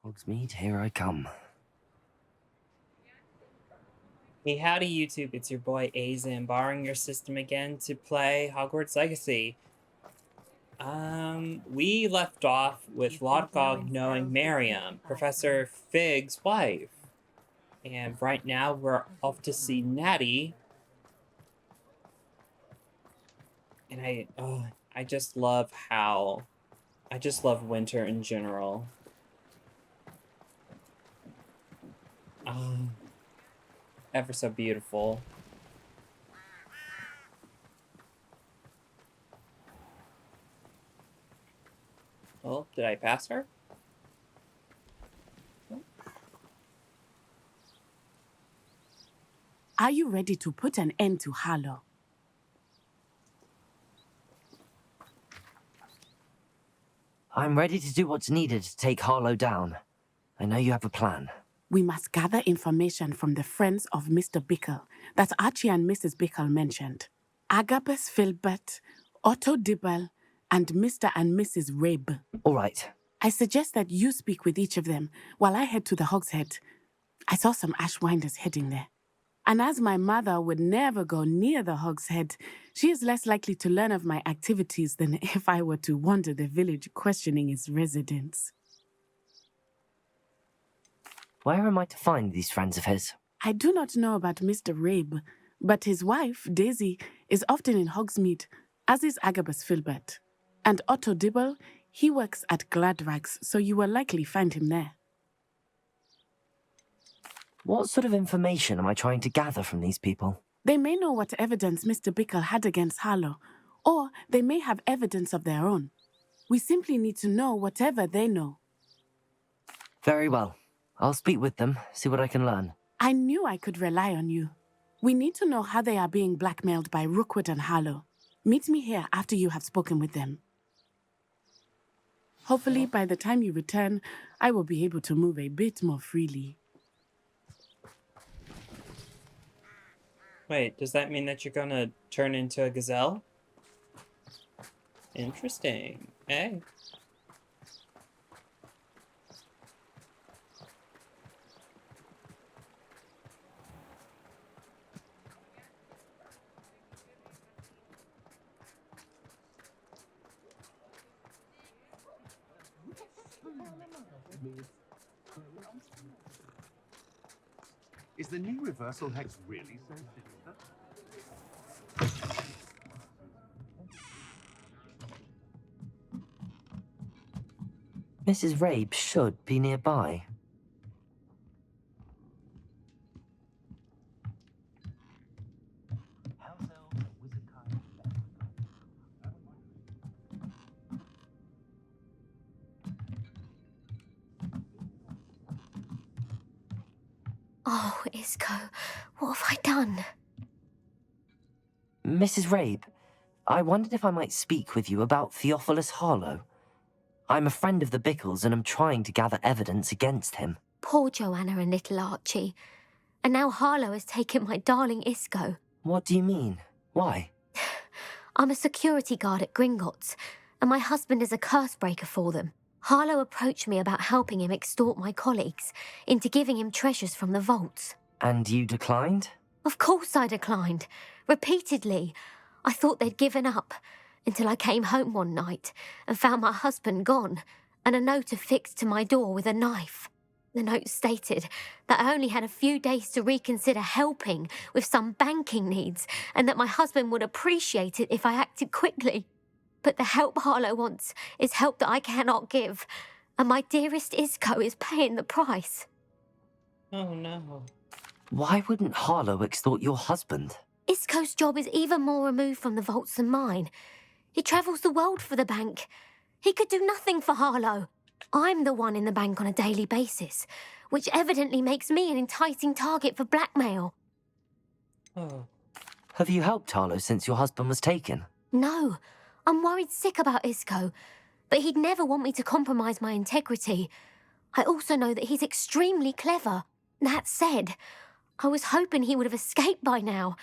Hogsmeade, here I come. Hey, howdy YouTube, it's your boy Azin, borrowing your system again to play Hogwarts Legacy. We left off with Lodgok knowing Miriam, Professor Fig's wife. And right now we're off to see Natty. And I just love winter in general. Ever so beautiful. Oh, did I pass her? Are you ready to put an end to Harlow? I'm ready to do what's needed to take Harlow down. I know you have a plan. We must gather information from the friends of Mr. Bickle that Archie and Mrs. Bickle mentioned. Agabus Filbert, Otto Dibble, and Mr. and Mrs. Rabe. All right. I suggest that you speak with each of them while I head to the Hogshead. I saw some Ashwinders heading there. And as my mother would never go near the Hogshead, she is less likely to learn of my activities than if I were to wander the village questioning its residents. Where am I to find these friends of his? I do not know about Mr. Rabe, but his wife, Daisy, is often in Hogsmeade, as is Agabus Filbert. And Otto Dibble, he works at Gladrags, so you will likely find him there. What sort of information am I trying to gather from these people? They may know what evidence Mr. Bickle had against Harlow, or they may have evidence of their own. We simply need to know whatever they know. Very well. I'll speak with them, see what I can learn. I knew I could rely on you. We need to know how they are being blackmailed by Rookwood and Harlow. Meet me here after you have spoken with them. Hopefully, by the time you return, I will be able to move a bit more freely. Wait, does that mean that you're gonna turn into a gazelle? Interesting. Hey. Is the new reversal hex really so sinister? Mrs. Rabe should be nearby. Oh, Isco, what have I done? Mrs. Rabe, I wondered if I might speak with you about Theophilus Harlow. I'm a friend of the Bickles and am trying to gather evidence against him. Poor Joanna and little Archie. And now Harlow has taken my darling Isco. What do you mean? Why? I'm a security guard at Gringotts, and my husband is a curse breaker for them. Harlow approached me about helping him extort my colleagues into giving him treasures from the vaults. And you declined? Of course I declined. Repeatedly. I thought they'd given up, until I came home one night and found my husband gone, and a note affixed to my door with a knife. The note stated that I only had a few days to reconsider helping with some banking needs, and that my husband would appreciate it if I acted quickly. But the help Harlow wants is help that I cannot give, and my dearest Isco is paying the price. Oh no. Why wouldn't Harlow extort your husband? Isco's job is even more removed from the vaults than mine. He travels the world for the bank. He could do nothing for Harlow. I'm the one in the bank on a daily basis, which evidently makes me an enticing target for blackmail. Oh. Have you helped Harlow since your husband was taken? No, I'm worried sick about Isco, but he'd never want me to compromise my integrity. I also know that he's extremely clever. That said, I was hoping he would have escaped by now.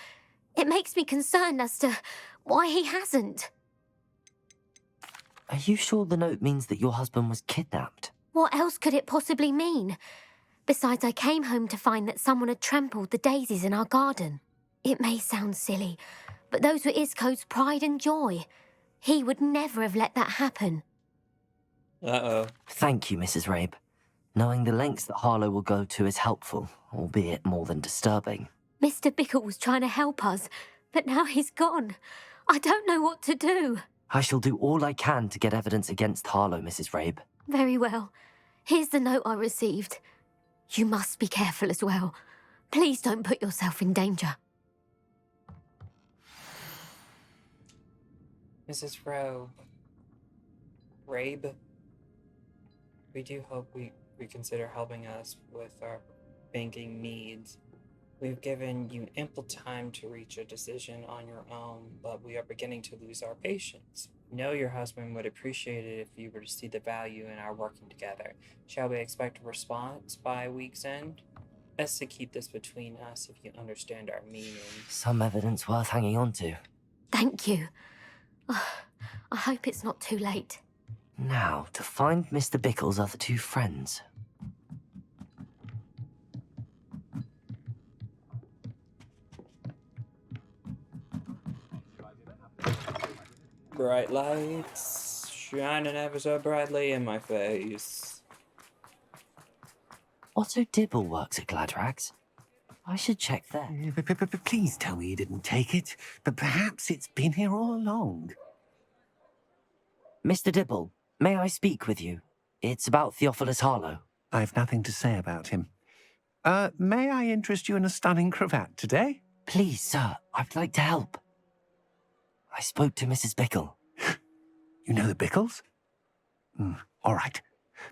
It makes me concerned as to why he hasn't. Are you sure the note means that your husband was kidnapped? What else could it possibly mean? Besides, I came home to find that someone had trampled the daisies in our garden. It may sound silly, but those were Isco's pride and joy. He would never have let that happen. Uh-oh. Thank you, Mrs. Rabe. Knowing the lengths that Harlow will go to is helpful, albeit more than disturbing. Mr. Bickle was trying to help us, but now he's gone. I don't know what to do. I shall do all I can to get evidence against Harlow, Mrs. Rabe. Very well. Here's the note I received. You must be careful as well. Please don't put yourself in danger. Mrs. Rabe, we do hope we consider helping us with our banking needs. We've given you ample time to reach a decision on your own, but we are beginning to lose our patience. We know your husband would appreciate it if you were to see the value in our working together. Shall we expect a response by week's end? Best to keep this between us if you understand our meaning. Some evidence worth hanging on to. Thank you. I hope it's not too late. Now, to find Mr. Bickle's other two friends. Bright lights shining ever so brightly in my face. Otto Dibble works at Gladrags. I should check there. Please tell me you didn't take it. But perhaps it's been here all along. Mr. Dibble, may I speak with you? It's about Theophilus Harlow. I've nothing to say about him. May I interest you in a stunning cravat today? Please, sir, I'd like to help. I spoke to Mrs. Bickle. You know the Bickles? All right.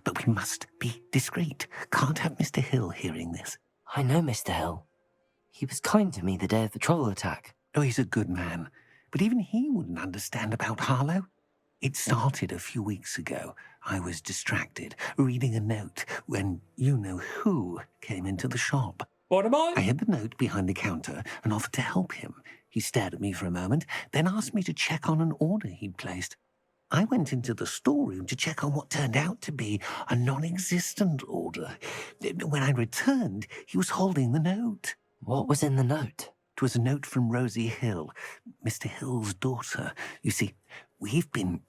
But we must be discreet. Can't have Mr. Hill hearing this. I know Mr. Hill. He was kind to me the day of the troll attack. Oh, he's a good man. But even he wouldn't understand about Harlow. It started a few weeks ago. I was distracted, reading a note, when you-know-who came into the shop. What am I? I hid the note behind the counter and offered to help him. He stared at me for a moment, then asked me to check on an order he'd placed. I went into the storeroom to check on what turned out to be a non-existent order. When I returned, he was holding the note. What was in the note? It was a note from Rosie Hill, Mr. Hill's daughter. You see, we've been,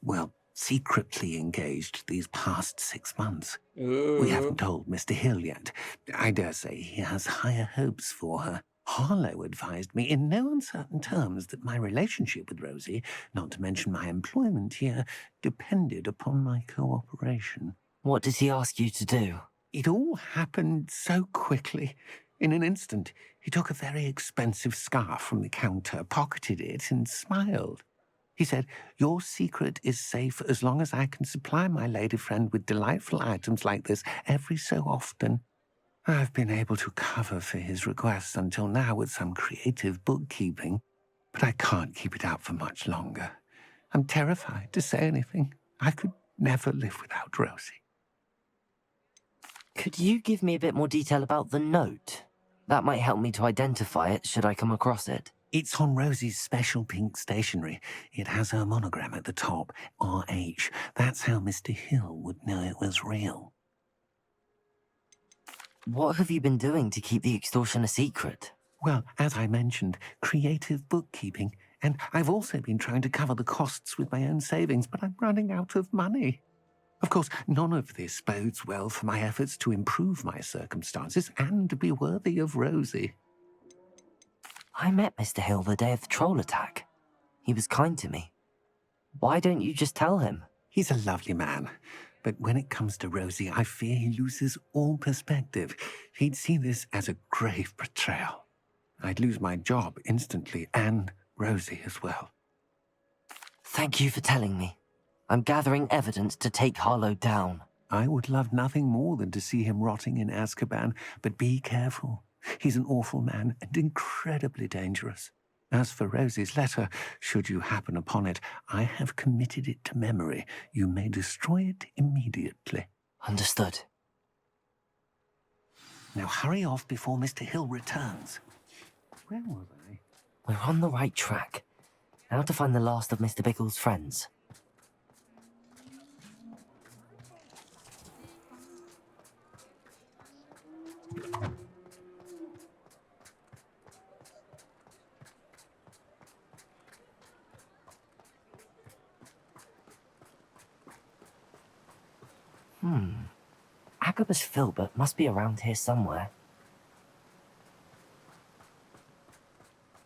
secretly engaged these past 6 months. Ooh. We haven't told Mr. Hill yet. I dare say he has higher hopes for her. Harlow advised me in no uncertain terms that my relationship with Rosie, not to mention my employment here, depended upon my cooperation. What did he ask you to do? It all happened so quickly. In an instant, he took a very expensive scarf from the counter, pocketed it, and smiled. He said, "Your secret is safe as long as I can supply my lady friend with delightful items like this every so often." I've been able to cover for his requests until now with some creative bookkeeping, but I can't keep it up for much longer. I'm terrified to say anything. I could never live without Rosie. Could you give me a bit more detail about the note? That might help me to identify it should I come across it. It's on Rosie's special pink stationery. It has her monogram at the top, RH. That's how Mr. Hill would know it was real. What have you been doing to keep the extortion a secret? Well, as I mentioned, creative bookkeeping. And I've also been trying to cover the costs with my own savings, but I'm running out of money. Of course, none of this bodes well for my efforts to improve my circumstances and be worthy of Rosie. I met Mr. Hill the day of the troll attack. He was kind to me. Why don't you just tell him? He's a lovely man. But when it comes to Rosie, I fear he loses all perspective. He'd see this as a grave betrayal. I'd lose my job instantly, and Rosie as well. Thank you for telling me. I'm gathering evidence to take Harlow down. I would love nothing more than to see him rotting in Azkaban, but be careful. He's an awful man and incredibly dangerous. As for Rosie's letter, should you happen upon it, I have committed it to memory. You may destroy it immediately. Understood. Now hurry off before Mr. Hill returns. Where was I? We're on the right track. Now to find the last of Mr. Bickle's friends. Agabus Filbert must be around here somewhere.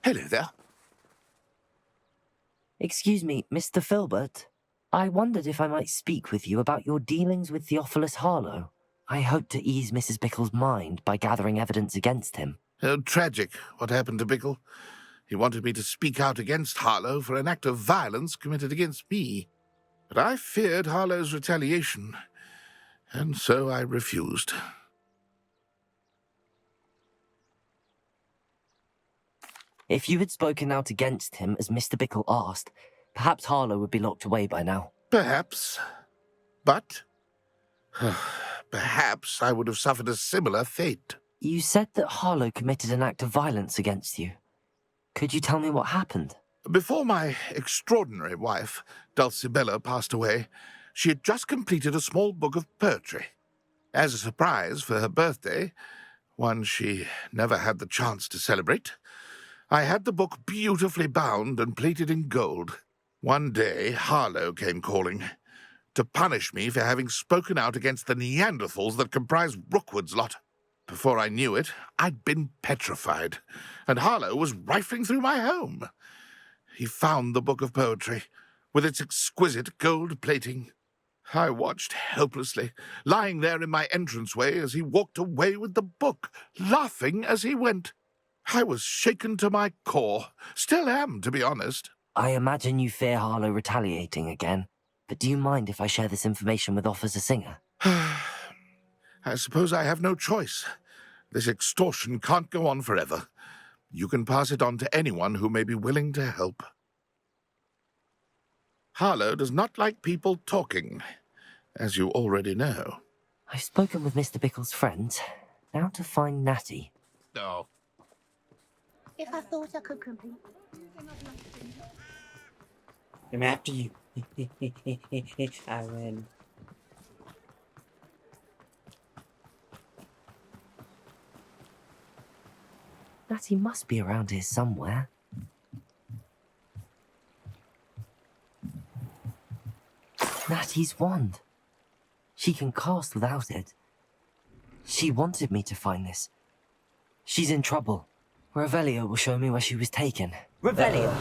Hello there. Excuse me, Mr. Filbert. I wondered if I might speak with you about your dealings with Theophilus Harlow. I hope to ease Mrs. Bickle's mind by gathering evidence against him. Oh, tragic, what happened to Bickle. He wanted me to speak out against Harlow for an act of violence committed against me. But I feared Harlow's retaliation, and so I refused. If you had spoken out against him as Mr. Bickle asked, perhaps Harlow would be locked away by now. Perhaps. But perhaps I would have suffered a similar fate. You said that Harlow committed an act of violence against you. Could you tell me what happened? Before my extraordinary wife, Dulcibella, passed away, she had just completed a small book of poetry. As a surprise for her birthday, one she never had the chance to celebrate, I had the book beautifully bound and plated in gold. One day, Harlow came calling to punish me for having spoken out against the Neanderthals that comprise Rookwood's lot. Before I knew it, I'd been petrified, and Harlow was rifling through my home. He found the book of poetry, with its exquisite gold plating. I watched helplessly, lying there in my entranceway as he walked away with the book, laughing as he went. I was shaken to my core. Still am, to be honest. I imagine you fear Harlow retaliating again, but do you mind if I share this information with Officer Singer? I suppose I have no choice. This extortion can't go on forever. You can pass it on to anyone who may be willing to help. Harlow does not like people talking, as you already know. I've spoken with Mr. Bickle's friends. Now to find Natty. No. If I thought I could complete... I'm after you. I win. Natty must be around here somewhere. Natty's wand. She can cast without it. She wanted me to find this. She's in trouble. Revelio will show me where she was taken. Revelio!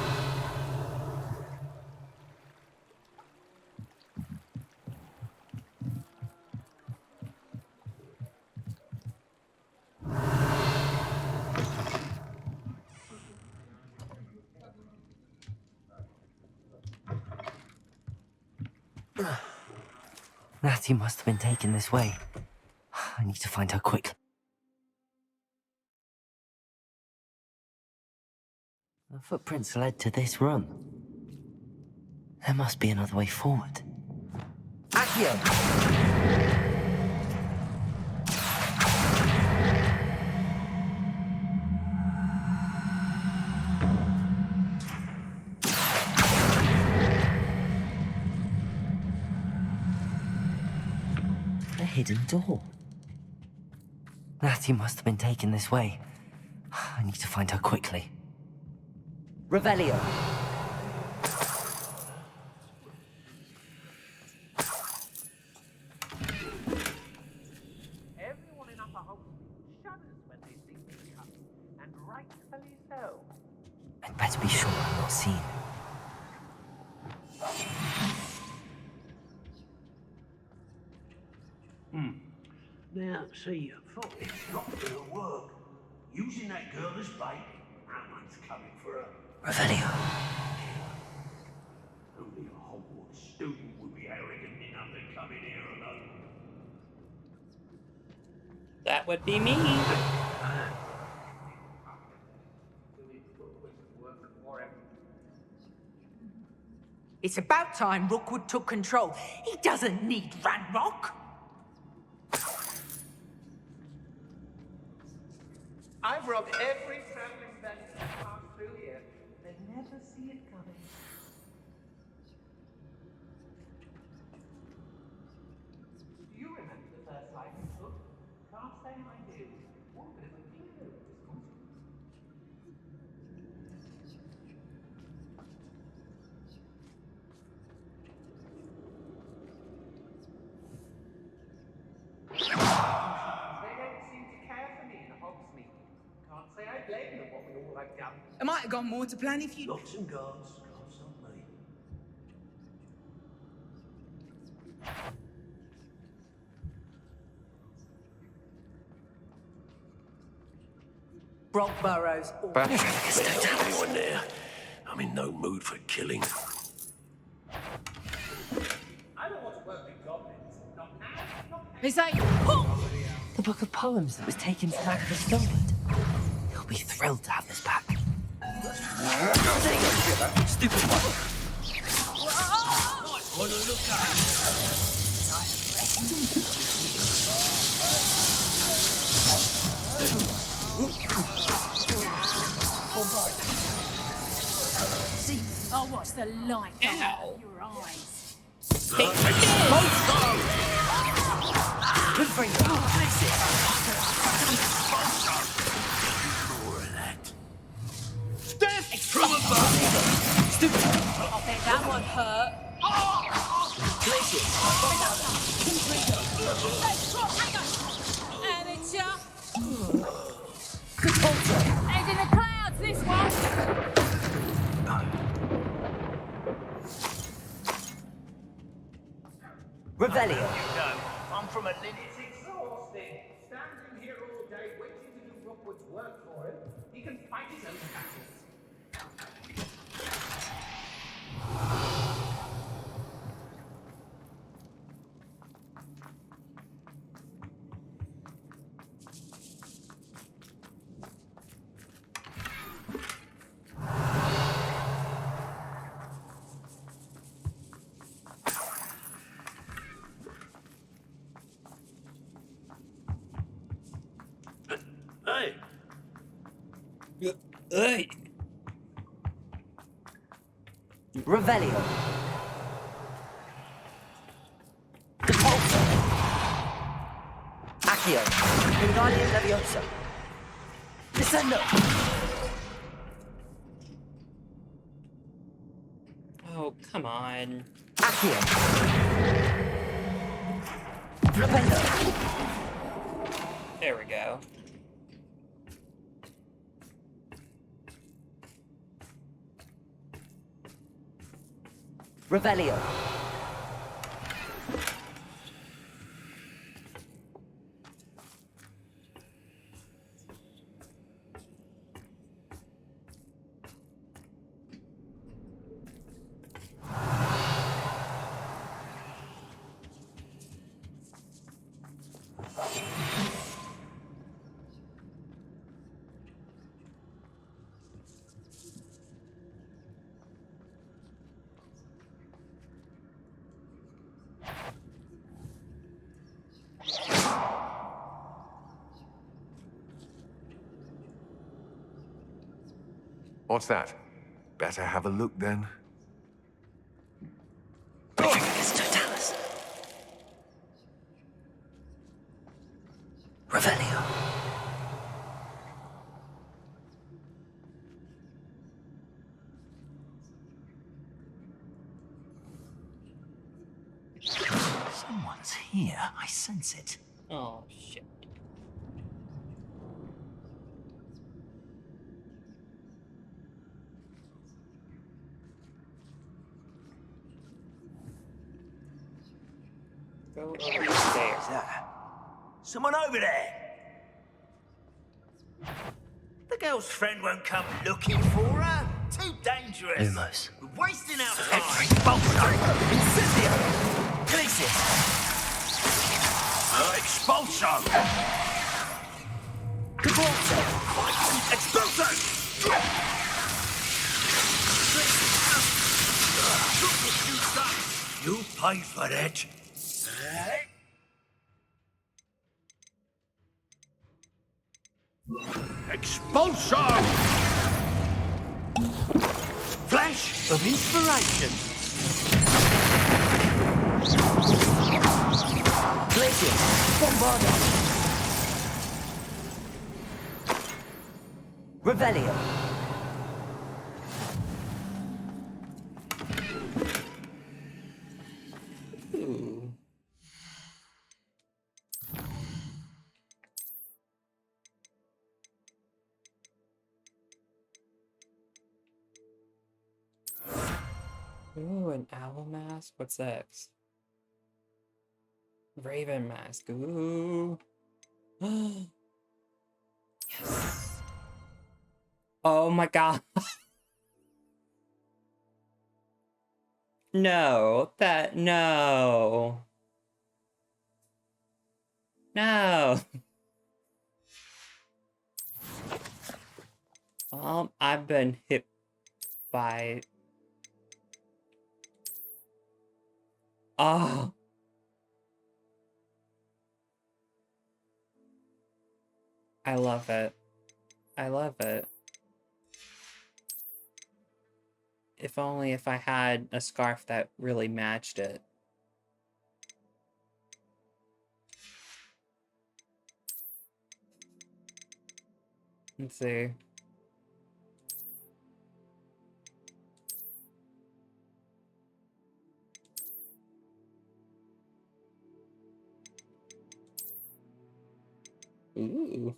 Natty must have been taken this way. I need to find her quickly. The footprints led to this room. There must be another way forward. Accio! A hidden door. Natty must have been taken this way. I need to find her quickly. Revelio. Everyone in Upper Hope shudders when they see me come, and rightfully so. I'd better be sure I'm not seen. Now, see, thought it's not gonna work. Using that girl as bait, Ammon's coming for her. Revelio. Only a Hogwarts student would be arrogant enough to come in here alone. That would be me. It's about time Rookwood took control. He doesn't need Ranrock. I've robbed every traveling bank that passed through here. They never see it coming. Do you remember the first time you took? Can't say I do. What bit of a deal is It might have gone more to plan if you... Lots and guards, can't stop me. Brock Burrows. But Better not anyone there. I'm in no mood for killing. They say... The book of poems that was taken from Agatha's Filbert. He'll be thrilled to have this back. Stupid one. See, I'll watch the light come out of your eyes. Good for you. More of that. Stupid. I bet that one hurt. And it's Head in the clouds, this one. Revelio. I'm from a lineage. It's exhausting. Standing here all day waiting to do Rookwood's work for him. He can fight his own battles. Hey, Hey! Revelio. Repulsor. Accio. Wingardium Leviosa. Descendo. Oh, come on. Accio. Flipendo. There we go. Revelio. What's that? Better have a look then. Totalis. Revelio. Someone's here. I sense it. Oh, shit. Go over there. who's that? Someone over there. The girl's friend won't come looking for her. Too dangerous. Lumos. We're wasting our time. Expulso. Incendio. Glacius. Expulso. Cabalso. Expulso. You pay for that. Expulso! Flash of inspiration. Glacius. Bombardo. Revelio. Ooh, an owl mask? What's next? Raven mask. Ooh. Yes. Oh my god. No, no. No. I've been hit by... Oh. I love it. I love it. If only if I had a scarf that really matched it. Let's see. Ooh.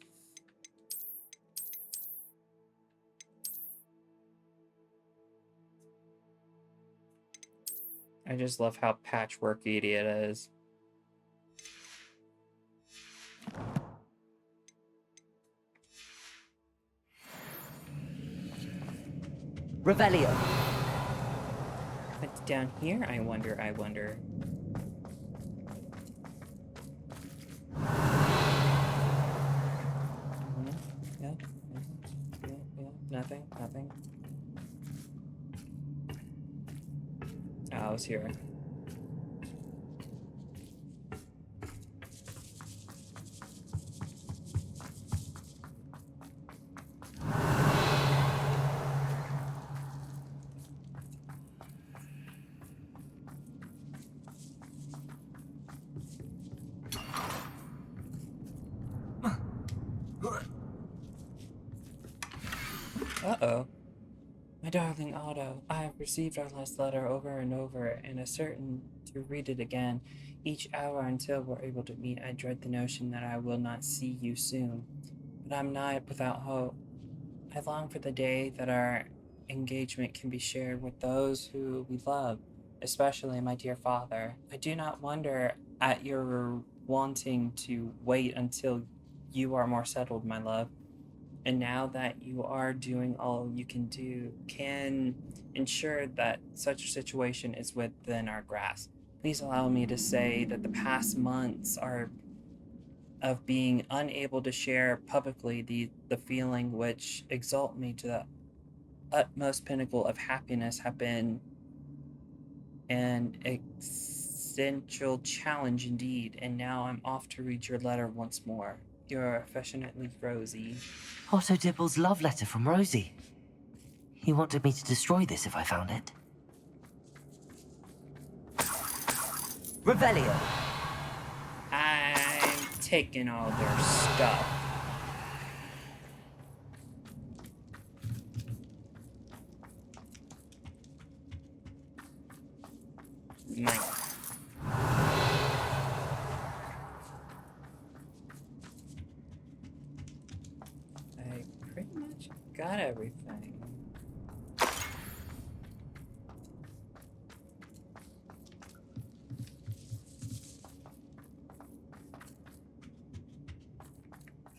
I just love how patchworky it is. Revelio. What's down here? I wonder. Yeah. Nothing. Oh, I was here. Uh-oh. My darling Otto, I have received our last letter over and over, and are certain to read it again each hour until we're able to meet. I dread the notion that I will not see you soon, but I'm not without hope. I long for the day that our engagement can be shared with those who we love, especially my dear father. I do not wonder at your wanting to wait until you are more settled, my love. And now that you are doing all you can do, can ensure that such a situation is within our grasp. Please allow me to say that the past months are of being unable to share publicly the feeling which exalt me to the utmost pinnacle of happiness have been an essential challenge indeed, and now I'm off to read your letter once more. Your affectionately, Rosie. Otto Dibble's love letter from Rosie. He wanted me to destroy this if I found it. Revelio. I'm taking all their stuff. Mine. I pretty much got everything.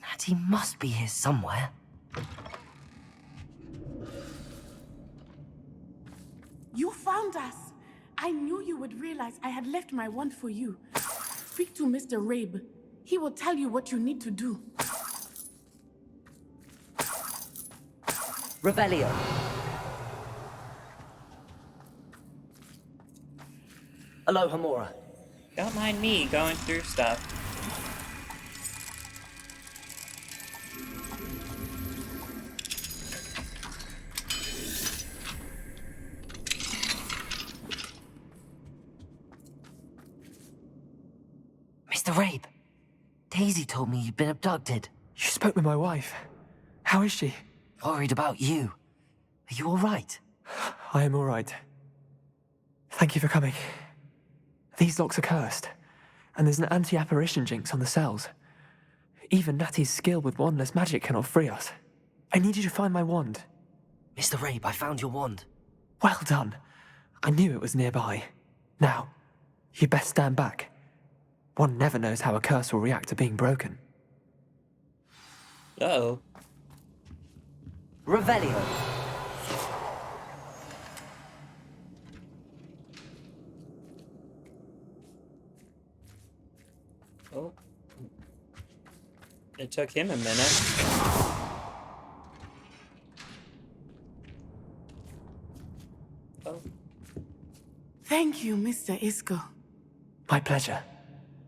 Natty must be here somewhere. You found us! I knew you would realize I had left my wand for you. Speak to Mr. Rabe. He will tell you what you need to do. Revelio. Aloha, Mora. Don't mind me going through stuff. Mr. Rabe, Daisy told me you'd been abducted. You spoke with my wife. How is she? Worried about you. Are you all right? I am all right. Thank you for coming. These locks are cursed, and there's an anti-apparition jinx on the cells. Even Natty's skill with wandless magic cannot free us. I need you to find my wand. Mr. Rabe, I found your wand. Well done. I knew it was nearby. Now, you best stand back. One never knows how a curse will react to being broken. Uh-oh. Revelio. Oh. It took him a minute. Oh. Thank you, Mr. Isco. My pleasure.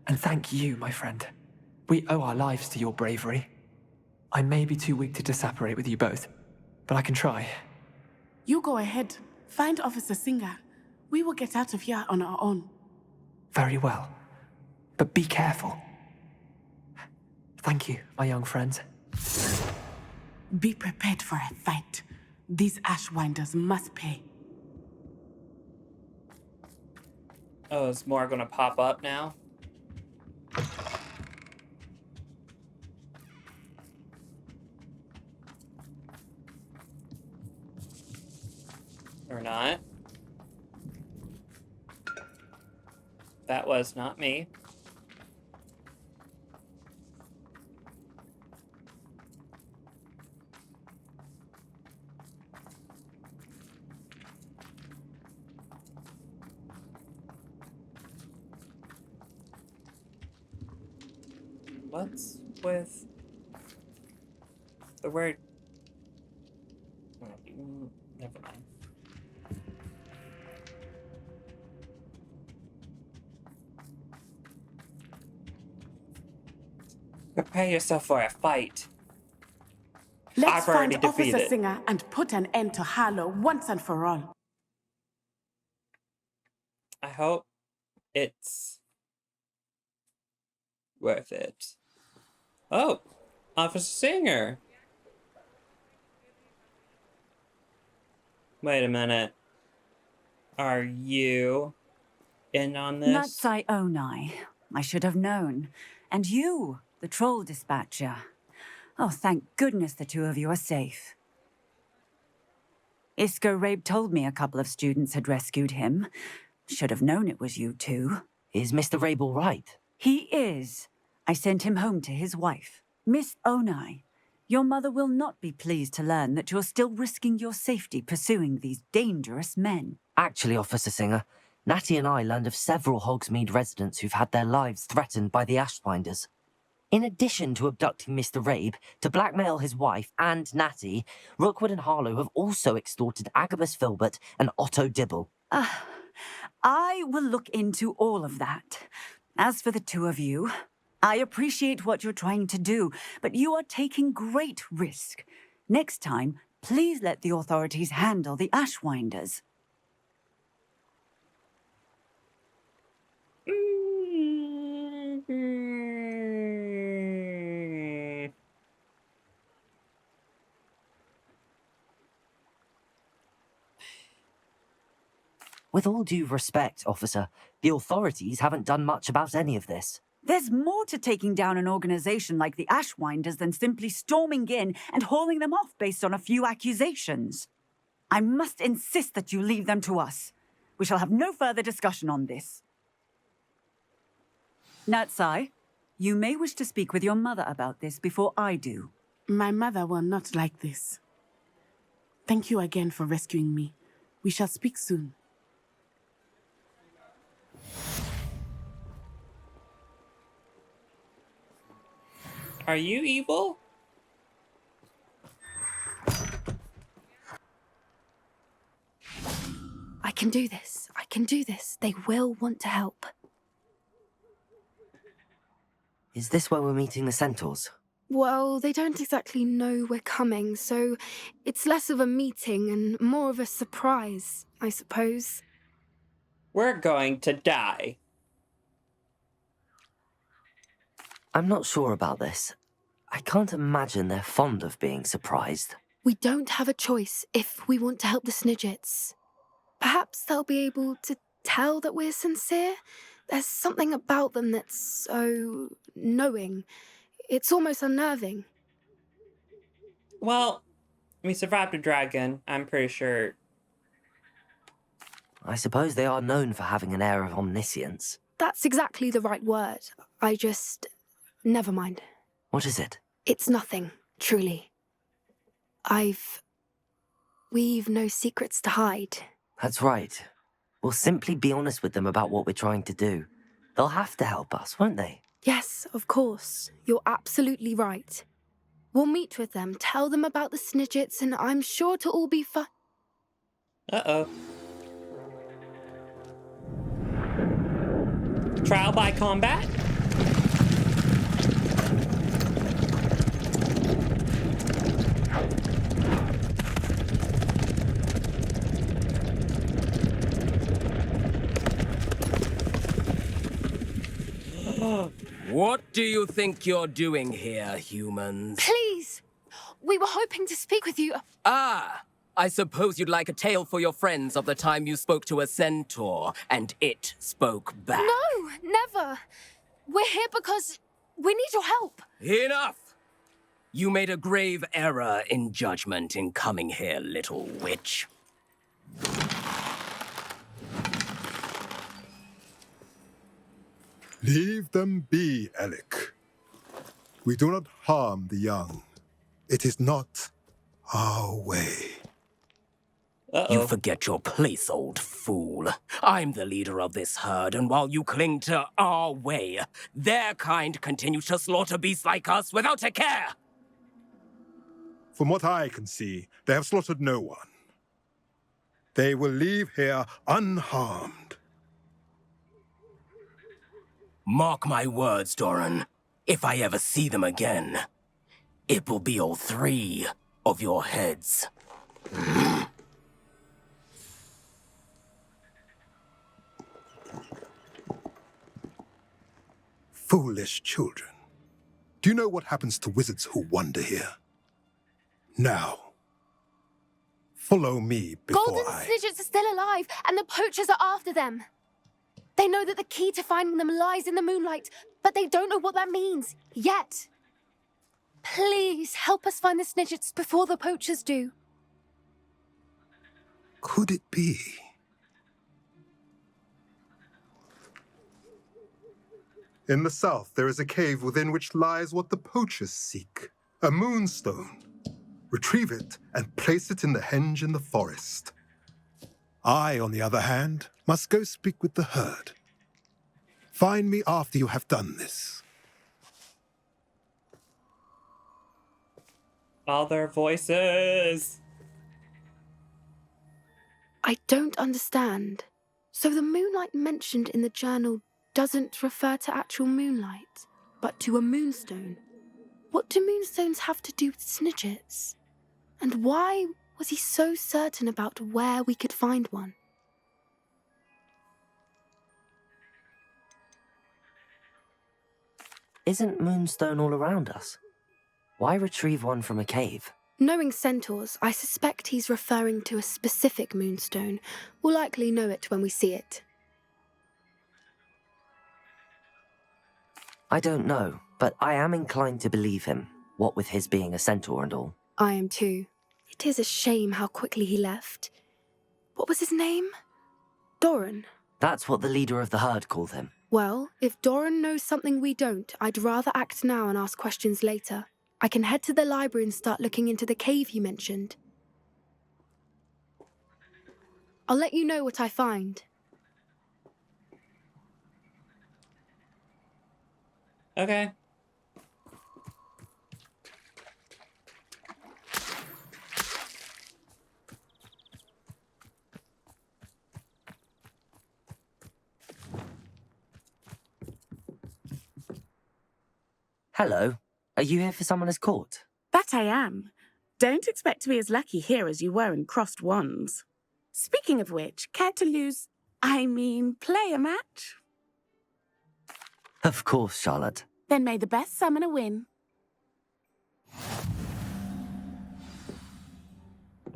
And thank you, my friend. We owe our lives to your bravery. I may be too weak to disapparate with you both, but I can try. You go ahead. Find Officer Singer. We will get out of here on our own. Very well. But be careful. Thank you, my young friends. Be prepared for a fight. These Ashwinders must pay. Oh, is more gonna pop up now? Or not? That was not me. What's with the word? Never mind. Prepare yourself for a fight. Let's I've already find Officer defeated. Singer and put an end to Harlow once and for all. I hope it's worth it. Oh, Officer Singer. Wait a minute. Are you in on this? Natsai Onai. I should have known. And you, the troll dispatcher. Oh, thank goodness the two of you are safe. Isco Rabe told me a couple of students had rescued him. Should have known it was you two. Is Mr. Rabe all right? He is. I sent him home to his wife. Miss Onai, your mother will not be pleased to learn that you're still risking your safety pursuing these dangerous men. Actually, Officer Singer, Natty and I learned of several Hogsmeade residents who've had their lives threatened by the Ashfinders. In addition to abducting Mr. Rabe to blackmail his wife and Natty, Rookwood and Harlow have also extorted Agabus Filbert and Otto Dibble. I will look into all of that. As for the two of you, I appreciate what you're trying to do, but you are taking great risk. Next time, please let the authorities handle the Ashwinders. With all due respect, officer, the authorities haven't done much about any of this. There's more to taking down an organization like the Ashwinders than simply storming in and hauling them off based on a few accusations. I must insist that you leave them to us. We shall have no further discussion on this. Natsai, you may wish to speak with your mother about this before I do. My mother will not like this. Thank you again for rescuing me. We shall speak soon. Are you evil? I can do this. I can do this. They will want to help. Is this where we're meeting the Centaurs? Well, they don't exactly know we're coming, so it's less of a meeting and more of a surprise, I suppose. We're going to die. I'm not sure about this. I can't imagine they're fond of being surprised. We don't have a choice if we want to help the Snidgets. Perhaps they'll be able to tell that we're sincere. There's something about them that's so knowing. It's almost unnerving. Well, we survived a dragon. I'm pretty sure I suppose they are known for having an air of omniscience. That's exactly the right word. I just... Never mind. What is it? It's nothing, truly. We've no secrets to hide. That's right. We'll simply be honest with them about what we're trying to do. They'll have to help us, won't they? Yes, of course. You're absolutely right. We'll meet with them, tell them about the Snidgets, and I'm sure to all be fine. Uh-oh. Trial by combat? What do you think you're doing here, humans? Please! We were hoping to speak with you. Ah! I suppose you'd like a tale for your friends of the time you spoke to a centaur, and it spoke back. No, never. We're here because we need your help. Enough! You made a grave error in judgment in coming here, little witch. Leave them be, Alec. We do not harm the young. It is not our way. You forget your place, old fool. I'm the leader of this herd, and while you cling to our way, their kind continues to slaughter beasts like us without a care. From what I can see, they have slaughtered no one. They will leave here unharmed. Mark my words, Doran. If I ever see them again, it will be all 3 of your heads. Foolish children. Do you know what happens to wizards who wander here? Now, follow me before Golden Snidgets are still alive, and the poachers are after them. They know that the key to finding them lies in the moonlight, but they don't know what that means, yet. Please, help us find the Snidgets before the poachers do. Could it be? In the south, there is a cave within which lies what the poachers seek. A moonstone. Retrieve it and place it in the henge in the forest. I, on the other hand, must go speak with the herd. Find me after you have done this. All their voices. I don't understand. So the moonlight mentioned in the journal doesn't refer to actual moonlight, but to a moonstone. What do moonstones have to do with Snidgets? And why was he so certain about where we could find one? Isn't moonstone all around us? Why retrieve one from a cave? Knowing centaurs, I suspect he's referring to a specific moonstone. We'll likely know it when we see it. I don't know, but I am inclined to believe him, what with his being a centaur and all. I am too. It is a shame how quickly he left. What was his name? Doran. That's what the leader of the herd called him. Well, if Doran knows something we don't, I'd rather act now and ask questions later. I can head to the library and start looking into the cave you mentioned. I'll let you know what I find. Okay. Hello. Are you here for someone as court? That I am. Don't expect to be as lucky here as you were in Crossed Wands. Speaking of which, care to play a match? Of course, Charlotte. Then may the best summoner win.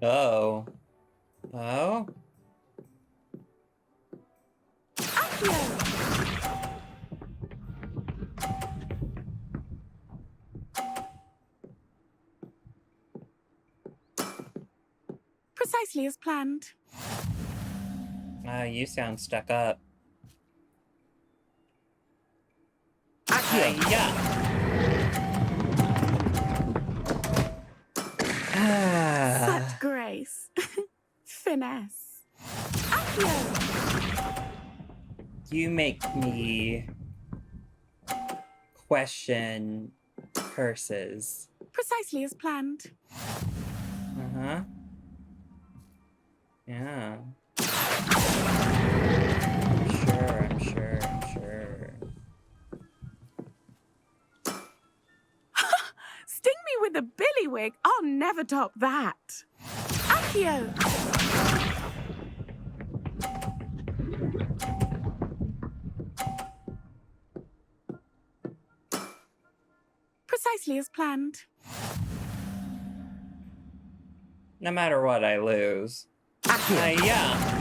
Oh. Oh? Precisely as planned. You sound stuck up. Yeah. Such grace. Finesse. Accio. You make me question curses. Precisely as planned. Uh-huh. Yeah. I'm sure. Sting me with a billywig. I'll never top that. Accio. Precisely as planned. No matter what, I lose. Yeah.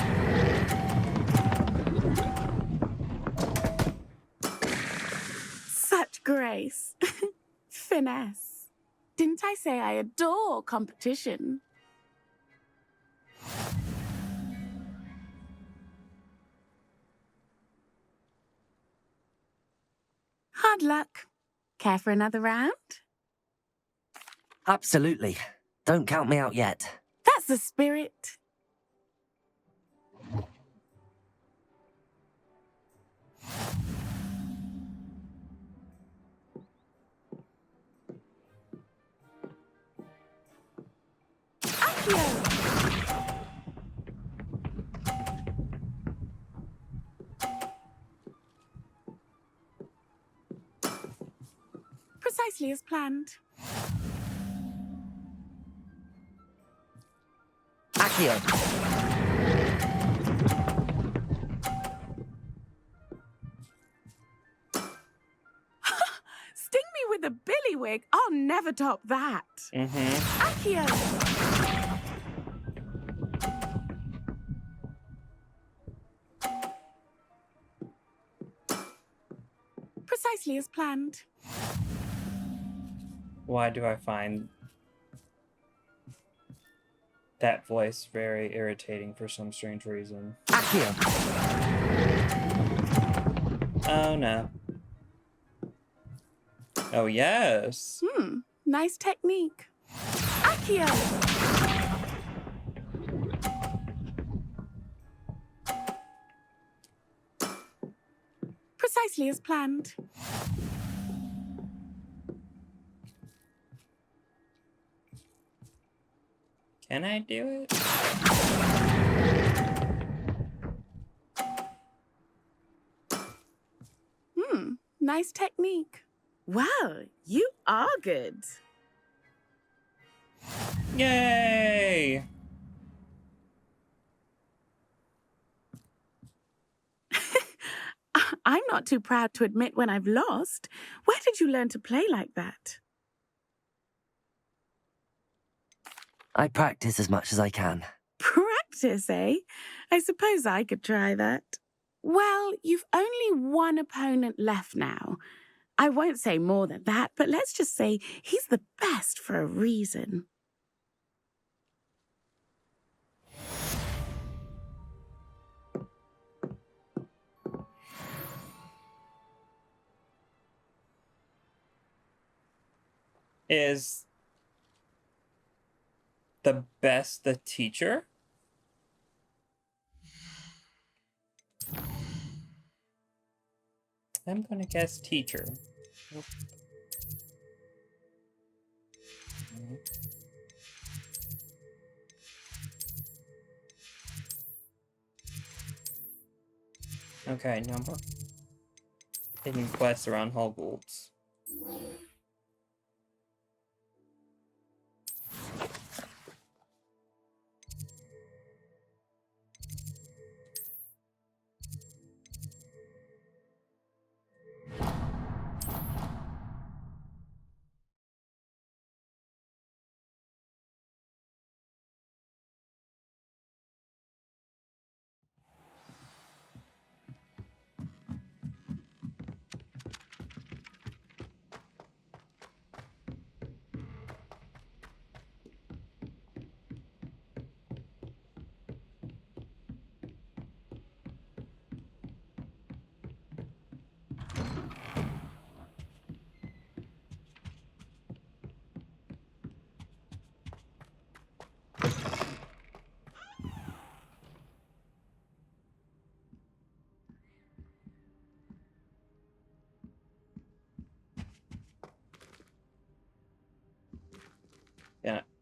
Such grace. Finesse. Didn't I say I adore competition? Hard luck. Care for another round? Absolutely. Don't count me out yet. That's the spirit. Accio. Precisely as planned. Accio. Sting me with a billywig. I'll never top that. Accio. Precisely as planned. Why do I find that voice very irritating for some strange reason? Accio. Oh no. Oh yes. Nice technique. Accio. Precisely as planned. Can I do it? Nice technique. Wow, you are good. Yay! I'm not too proud to admit when I've lost. Where did you learn to play like that? I practice as much as I can. Practice, eh? I suppose I could try that. Well, you've only one opponent left now. I won't say more than that, but let's just say he's the best for a reason. Is the best the teacher? I'm gonna guess teacher. Okay, no more hidden quests around Hogwarts.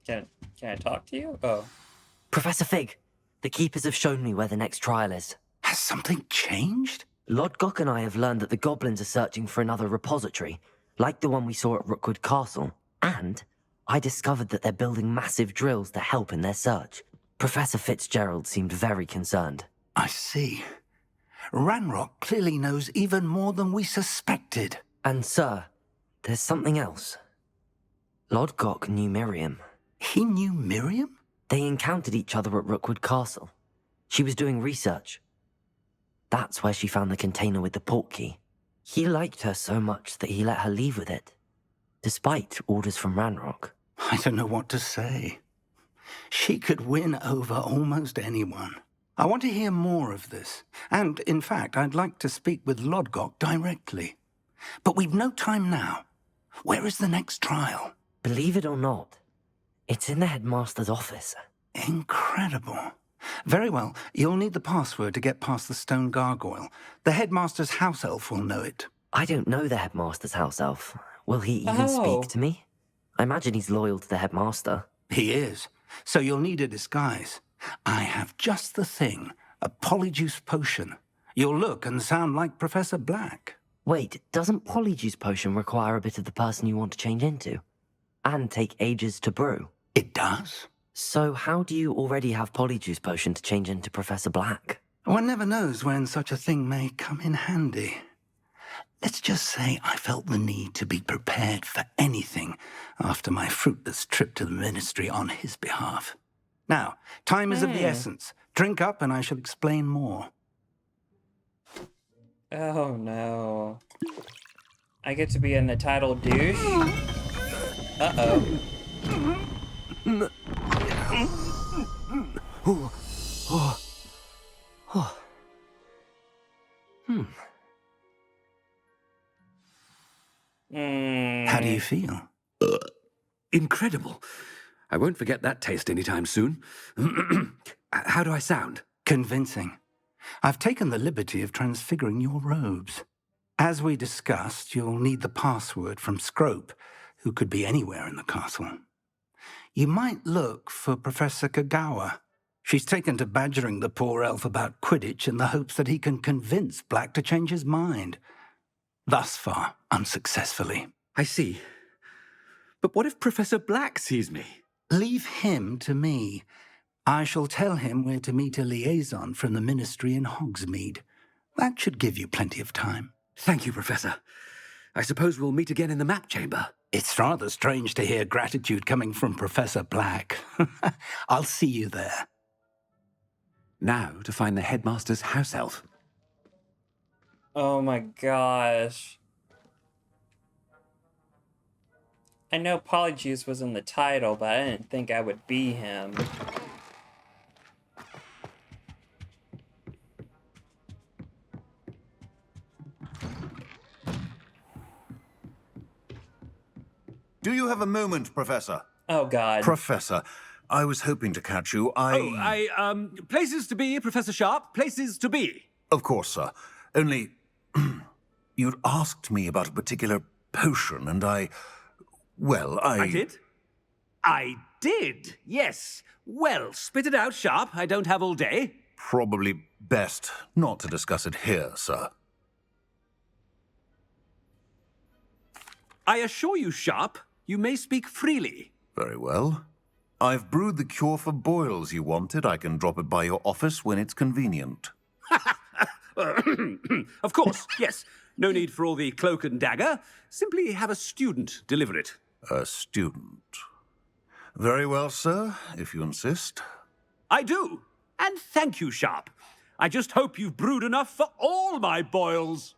Can I talk to you? Oh. Professor Fig, the keepers have shown me where the next trial is. Has something changed? Lodgok and I have learned that the goblins are searching for another repository, like the one we saw at Rookwood Castle. And I discovered that they're building massive drills to help in their search. Professor Fitzgerald seemed very concerned. I see. Ranrock clearly knows even more than we suspected. And, sir, there's something else. Lodgok knew Miriam. He knew Miriam? They encountered each other at Rookwood Castle. She was doing research. That's where she found the container with the portkey. He liked her so much that he let her leave with it, despite orders from Ranrock. I don't know what to say. She could win over almost anyone. I want to hear more of this. And, in fact, I'd like to speak with Lodgok directly. But we've no time now. Where is the next trial? Believe it or not, it's in the headmaster's office. Incredible. Very well. You'll need the password to get past the stone gargoyle. The headmaster's house elf will know it. I don't know the headmaster's house elf. Will he even speak to me? I imagine he's loyal to the headmaster. He is. So you'll need a disguise. I have just the thing. A polyjuice potion. You'll look and sound like Professor Black. Wait, doesn't polyjuice potion require a bit of the person you want to change into? And take ages to brew? It does. So how do you already have polyjuice potion to change into Professor Black? One never knows when such a thing may come in handy. Let's just say I felt the need to be prepared for anything after my fruitless trip to the ministry on his behalf. Now, time is of the essence. Drink up and I shall explain more. Oh no. I get to be an entitled douche? Uh-oh. How do you feel? Incredible. I won't forget that taste anytime soon. How do I sound? Convincing. I've taken the liberty of transfiguring your robes. As we discussed, you'll need the password from Scrope, who could be anywhere in the castle. You might look for Professor Kagawa. She's taken to badgering the poor elf about Quidditch in the hopes that he can convince Black to change his mind. Thus far, unsuccessfully. I see. But what if Professor Black sees me? Leave him to me. I shall tell him where to meet a liaison from the ministry in Hogsmeade. That should give you plenty of time. Thank you, Professor. I suppose we'll meet again in the map chamber. It's rather strange to hear gratitude coming from Professor Black. I'll see you there. Now to find the headmaster's house elf. Oh my gosh. I know Polyjuice was in the title, but I didn't think I would be him. Do you have a moment, Professor? Oh, God. Professor, I was hoping to catch you. Places to be, Professor Sharp. Places to be. Of course, sir. Only, you'd asked me about a particular potion, and I did? I did, yes. Well, spit it out, Sharp. I don't have all day. Probably best not to discuss it here, sir. I assure you, Sharp, you may speak freely. Very well. I've brewed the cure for boils you wanted. I can drop it by your office when it's convenient. Of course, yes. No need for all the cloak and dagger. Simply have a student deliver it. A student. Very well, sir, if you insist. I do. And thank you, Sharp. I just hope you've brewed enough for all my boils.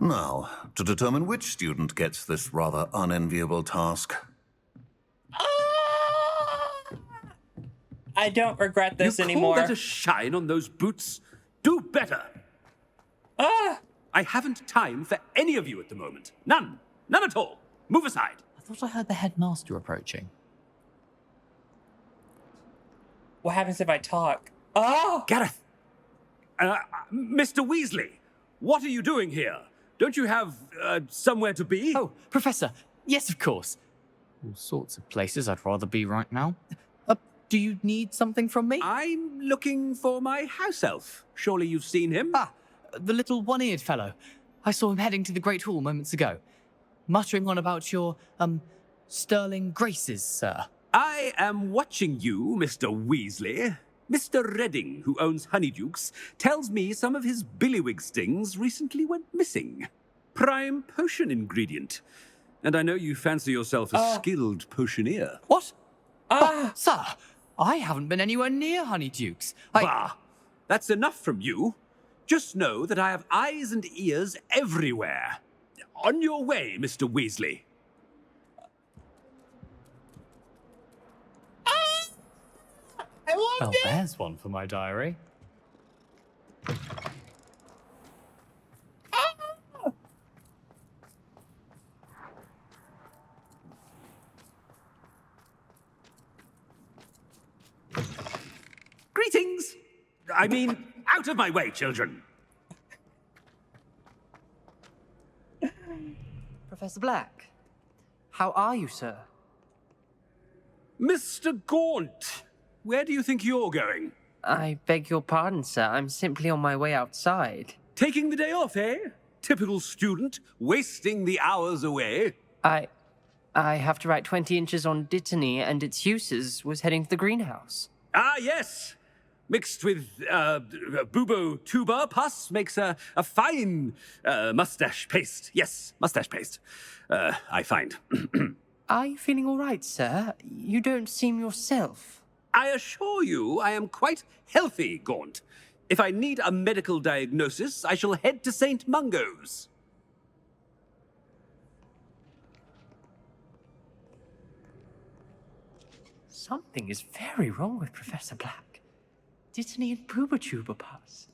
Now, to determine which student gets this rather unenviable task. I don't regret this anymore. You call that a shine on those boots? Do better. I haven't time for any of you at the moment. None. None at all. Move aside. I thought I heard the headmaster approaching. What happens if I talk? Oh! Gareth! Mr. Weasley, what are you doing here? Don't you have, somewhere to be? Oh, Professor. Yes, of course. All sorts of places I'd rather be right now. Do you need something from me? I'm looking for my house elf. Surely you've seen him? Ah, the little one-eared fellow. I saw him heading to the Great Hall moments ago, muttering on about your, sterling graces, sir. I am watching you, Mr. Weasley. Mr. Redding, who owns Honeydukes, tells me some of his billywig stings recently went missing. Prime potion ingredient. And I know you fancy yourself a skilled potioneer. What? Sir, I haven't been anywhere near Honeydukes. Bah! That's enough from you. Just know that I have eyes and ears everywhere. On your way, Mr. Weasley. Well, there's one for my diary. Greetings! I mean, out of my way, children! Professor Black, how are you, sir? Mr. Gaunt, where do you think you're going? I beg your pardon, sir. I'm simply on my way outside. Taking the day off, eh? Typical student, wasting the hours away. I have to write 20 inches on Dittany and its uses. Was heading to the greenhouse. Ah, yes! Mixed with bubo tuber pus makes a fine mustache paste. Yes, mustache paste. I find. Are you feeling all right, sir? You don't seem yourself. I assure you I am quite healthy, Gaunt. If I need a medical diagnosis, I shall head to St. Mungo's. Something is very wrong with Professor Black. Dittany and Boobertuber-Puss.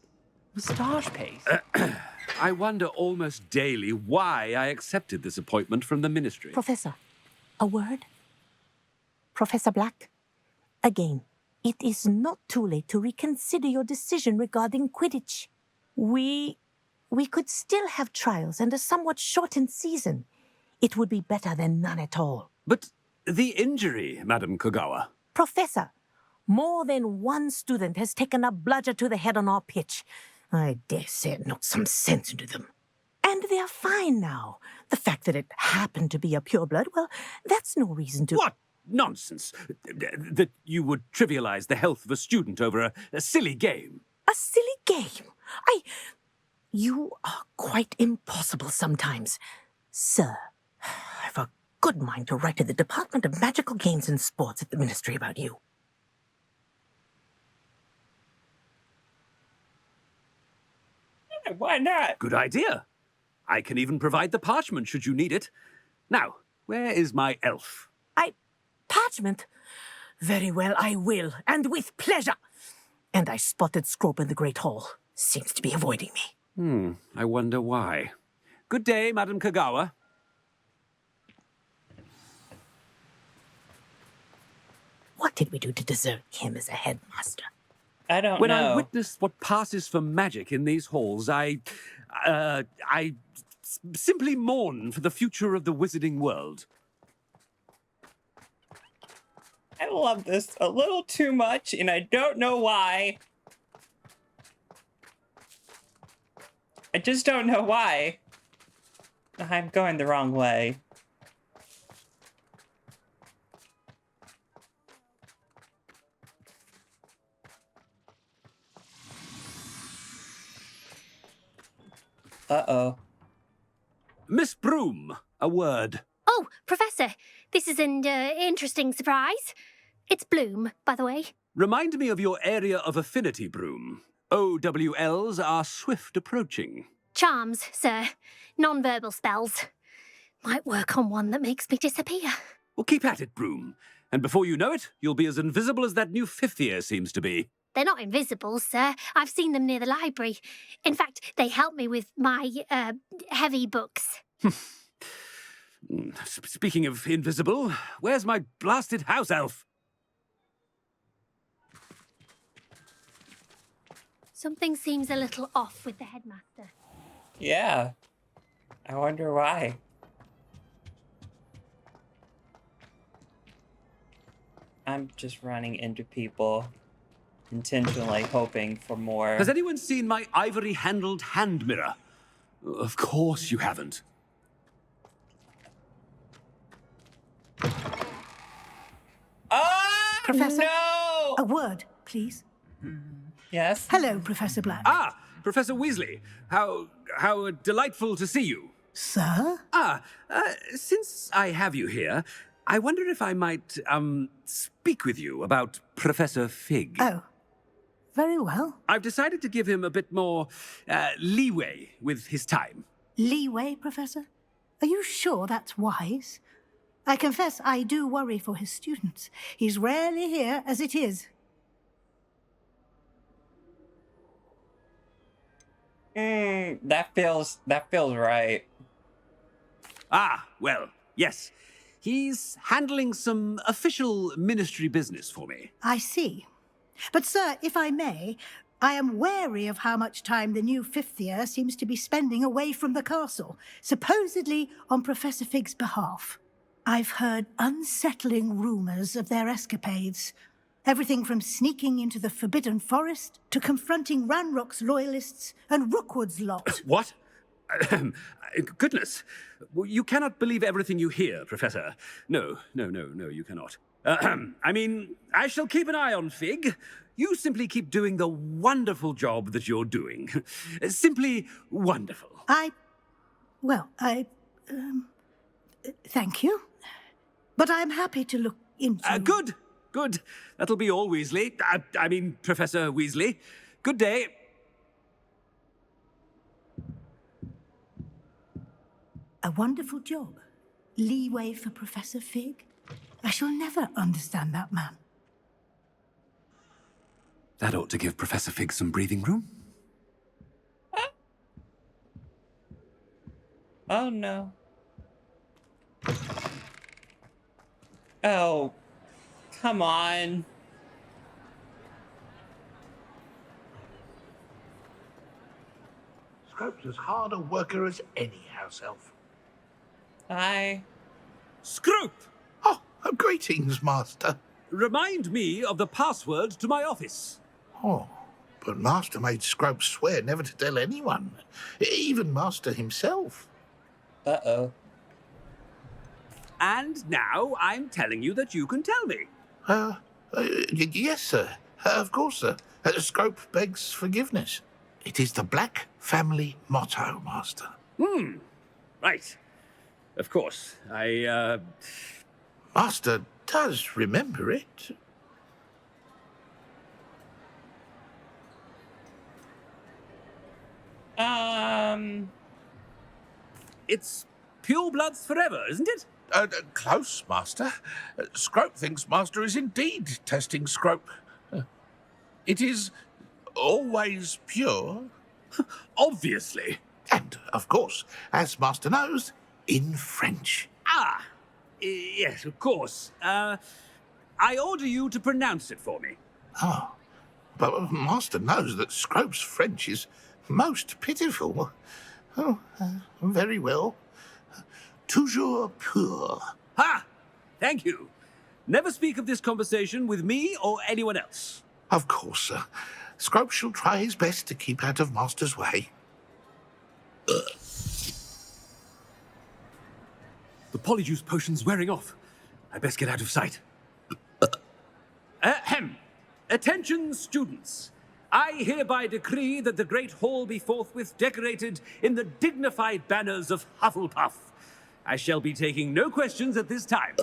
Moustache paste. I wonder almost daily why I accepted this appointment from the Ministry. Professor, a word? Professor Black, again, it is not too late to reconsider your decision regarding Quidditch. We could still have trials and a somewhat shortened season. It would be better than none at all. But the injury, Madam Kogawa. Professor, more than one student has taken a bludger to the head on our pitch. I dare say it knocked some sense into them. And they're fine now. The fact that it happened to be a pureblood, well, that's no reason to... What nonsense! That you would trivialize the health of a student over a silly game. A silly game? You are quite impossible sometimes. Sir, I've a good mind to write to the Department of Magical Games and Sports at the Ministry about you. Why not? Good idea. I can even provide the parchment should you need it. Now, where is my elf? Parchment? Very well, I will, and with pleasure. And I spotted Scrope in the Great Hall. Seems to be avoiding me. I wonder why. Good day, Madam Kogawa. What did we do to deserve him as a headmaster? I don't When know. I witness what passes for magic in these halls, I simply mourn for the future of the wizarding world. I love this a little too much, and I don't know why. I just don't know why. I'm going the wrong way. Uh-oh. Miss Broom, a word. Oh, Professor, this is an interesting surprise. It's Bloom, by the way. Remind me of your area of affinity, Broom. OWLs are swift approaching. Charms, sir. Non-verbal spells. Might work on one that makes me disappear. Well, keep at it, Broom. And before you know it, you'll be as invisible as that new fifth year seems to be. They're not invisible, sir. I've seen them near the library. In fact, they help me with my, heavy books. Speaking of invisible, where's my blasted house elf? Something seems a little off with the headmaster. Yeah. I wonder why. I'm just running into people, intentionally hoping for more. Has anyone seen my ivory-handled hand mirror? Of course you haven't. Professor? No! A word, please. Yes? Hello, Professor Black. Ah, Professor Weasley. How delightful to see you. Sir? Since I have you here, I wonder if I might, speak with you about Professor Fig. Oh, very well. I've decided to give him a bit more, leeway with his time. Leeway, Professor? Are you sure that's wise? I confess I do worry for his students. He's rarely here as it is. That feels right. Ah, well, yes. He's handling some official ministry business for me. I see. But, sir, if I may, I am wary of how much time the new fifth year seems to be spending away from the castle, supposedly on Professor Fig's behalf. I've heard unsettling rumours of their escapades. Everything from sneaking into the Forbidden Forest to confronting Ranrock's loyalists and Rookwood's lot. What? Goodness. You cannot believe everything you hear, Professor. No, you cannot. I mean, I shall keep an eye on Fig. You simply keep doing the wonderful job that you're doing. Simply wonderful. Thank you. But I'm happy to look into... Good. That'll be all, Weasley. I mean, Professor Weasley. Good day. A wonderful job. Leeway for Professor Fig. I shall never understand that man. That ought to give Professor Fig some breathing room. Oh, no. Oh, come on. Scrope's as hard a worker as any house elf. Hi. Scrope! Oh, greetings, Master. Remind me of the password to my office. Oh, but Master made Scrope swear never to tell anyone, even Master himself. Uh-oh. And now I'm telling you that you can tell me. Yes, sir. Of course, sir. Scrope begs forgiveness. It is the Black family motto, Master. Right. Of course. Master does remember it. It's pure bloods forever, isn't it? Close, Master. Scrope thinks Master is indeed testing Scrope. It is always pure. Obviously. And, of course, as Master knows, in French. Yes, of course. I order you to pronounce it for me. Oh, but Master knows that Scrope's French is most pitiful. Oh, very well. Toujours pur. Ha! Thank you. Never speak of this conversation with me or anyone else. Of course, sir. Scrope shall try his best to keep out of Master's way. The polyjuice potion's wearing off. I best get out of sight. Ahem. Attention, students. I hereby decree that the Great Hall be forthwith decorated in the dignified banners of Hufflepuff. I shall be taking no questions at this time.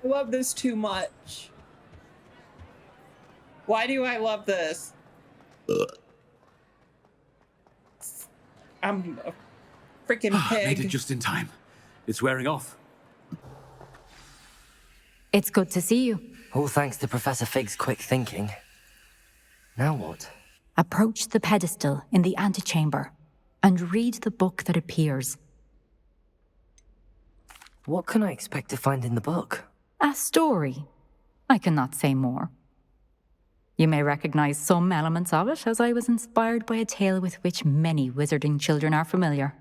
I love this too much. Why do I love this? I'm a freaking pig. Made it just in time. It's wearing off. It's good to see you. All thanks to Professor Fig's quick thinking. Now what? Approach the pedestal in the antechamber and read the book that appears. What can I expect to find in the book? A story. I cannot say more. You may recognize some elements of it, as I was inspired by a tale with which many wizarding children are familiar.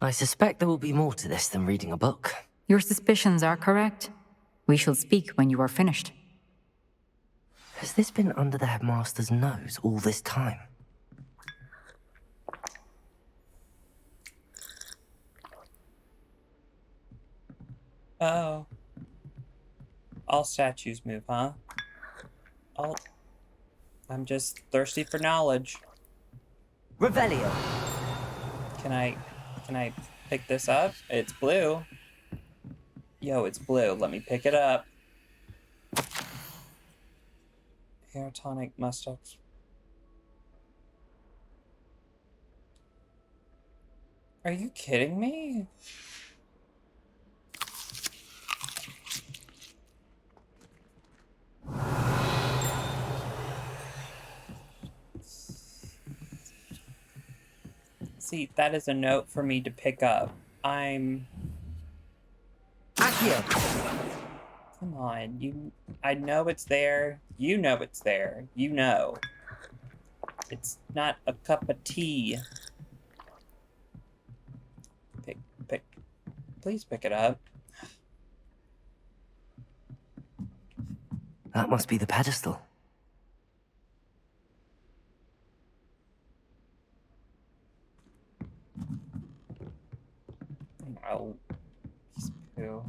I suspect there will be more to this than reading a book. Your suspicions are correct. We shall speak when you are finished. Has this been under the headmaster's nose all this time? Oh. All statues move, huh? I'm just thirsty for knowledge. Revelio. Can I pick this up? It's blue. Yo, it's blue. Let me pick it up. Hair tonic, mustache. Are you kidding me? See, that is a note for me to pick up. I'm... Accio! Come on, I know it's there. You know it's there. You know. It's not a cup of tea. Please pick it up. That must be the pedestal. Oh, poo.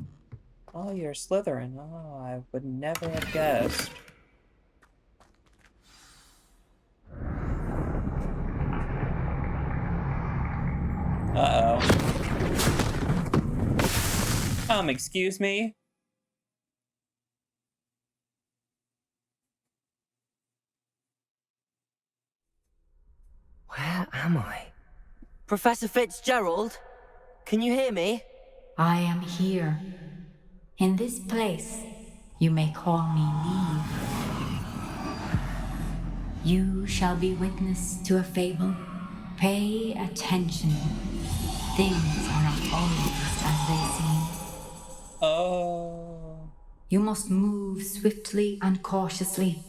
Oh, you're Slytherin. Oh, I would never have guessed. Uh-oh. Excuse me? Where am I? Professor Fitzgerald? Can you hear me? I am here. In this place, you may call me Neve. You shall be witness to a fable. Pay attention. Things are not always as they seem. Oh. You must move swiftly and cautiously.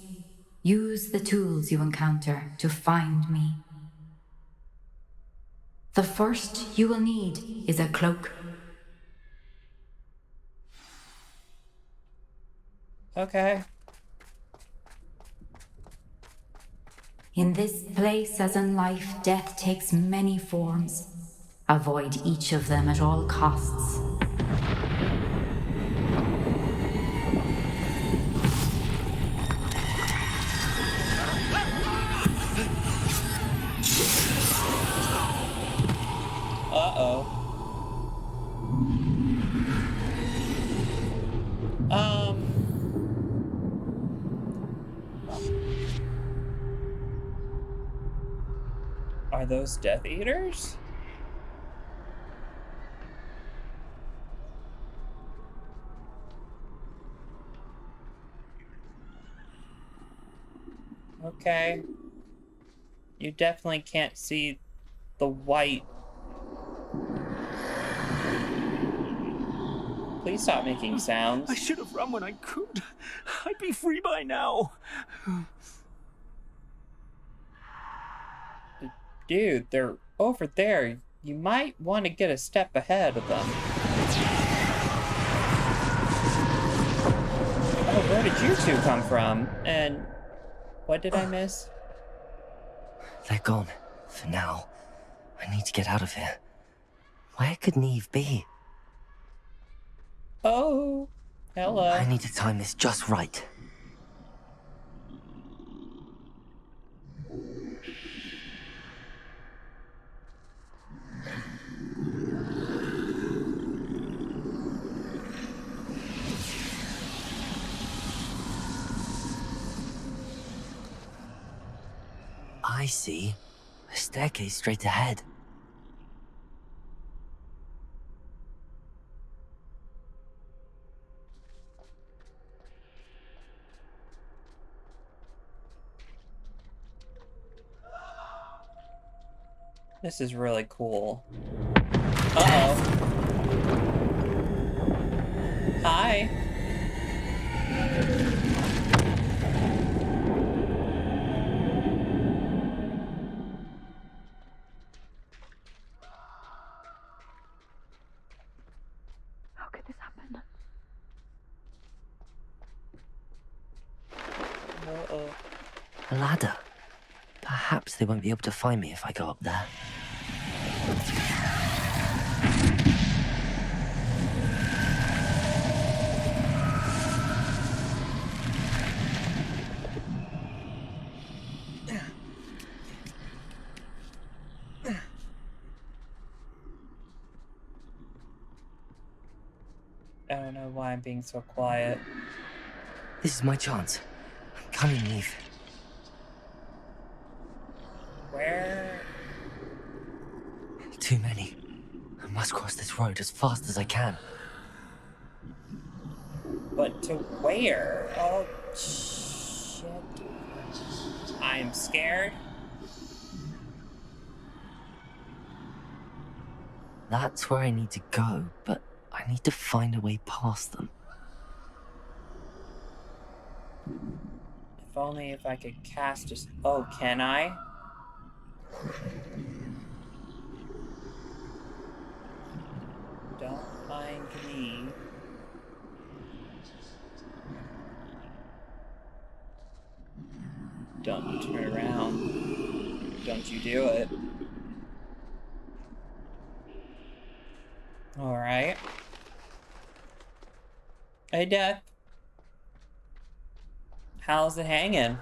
Use the tools you encounter to find me. The first you will need is a cloak. Okay. In this place, as in life, death takes many forms. Avoid each of them at all costs. Uh-oh. Are those Death Eaters? Okay. You definitely can't see the white. Please stop making sounds. I should have run when I could. I'd be free by now. Dude, they're over there. You might want to get a step ahead of them. Oh, where did you two come from? And what did I miss? They're gone. For now. I need to get out of here. Where could Neve be? Oh, hello. I need to time this just right. I see. A staircase straight ahead. This is really cool. Uh-oh. Hi. Uh-oh. A ladder. Perhaps they won't be able to find me if I go up there. I don't know why I'm being so quiet. This is my chance. Come in, Eve. Where? Too many. I must cross this road as fast as I can. But to where? Oh, shit. I'm scared. That's where I need to go, but I need to find a way past them. If only if I could cast a... Oh, can I? Don't mind me. Don't you turn around. Don't you do it. Alright. Hey, Death. How's it hanging?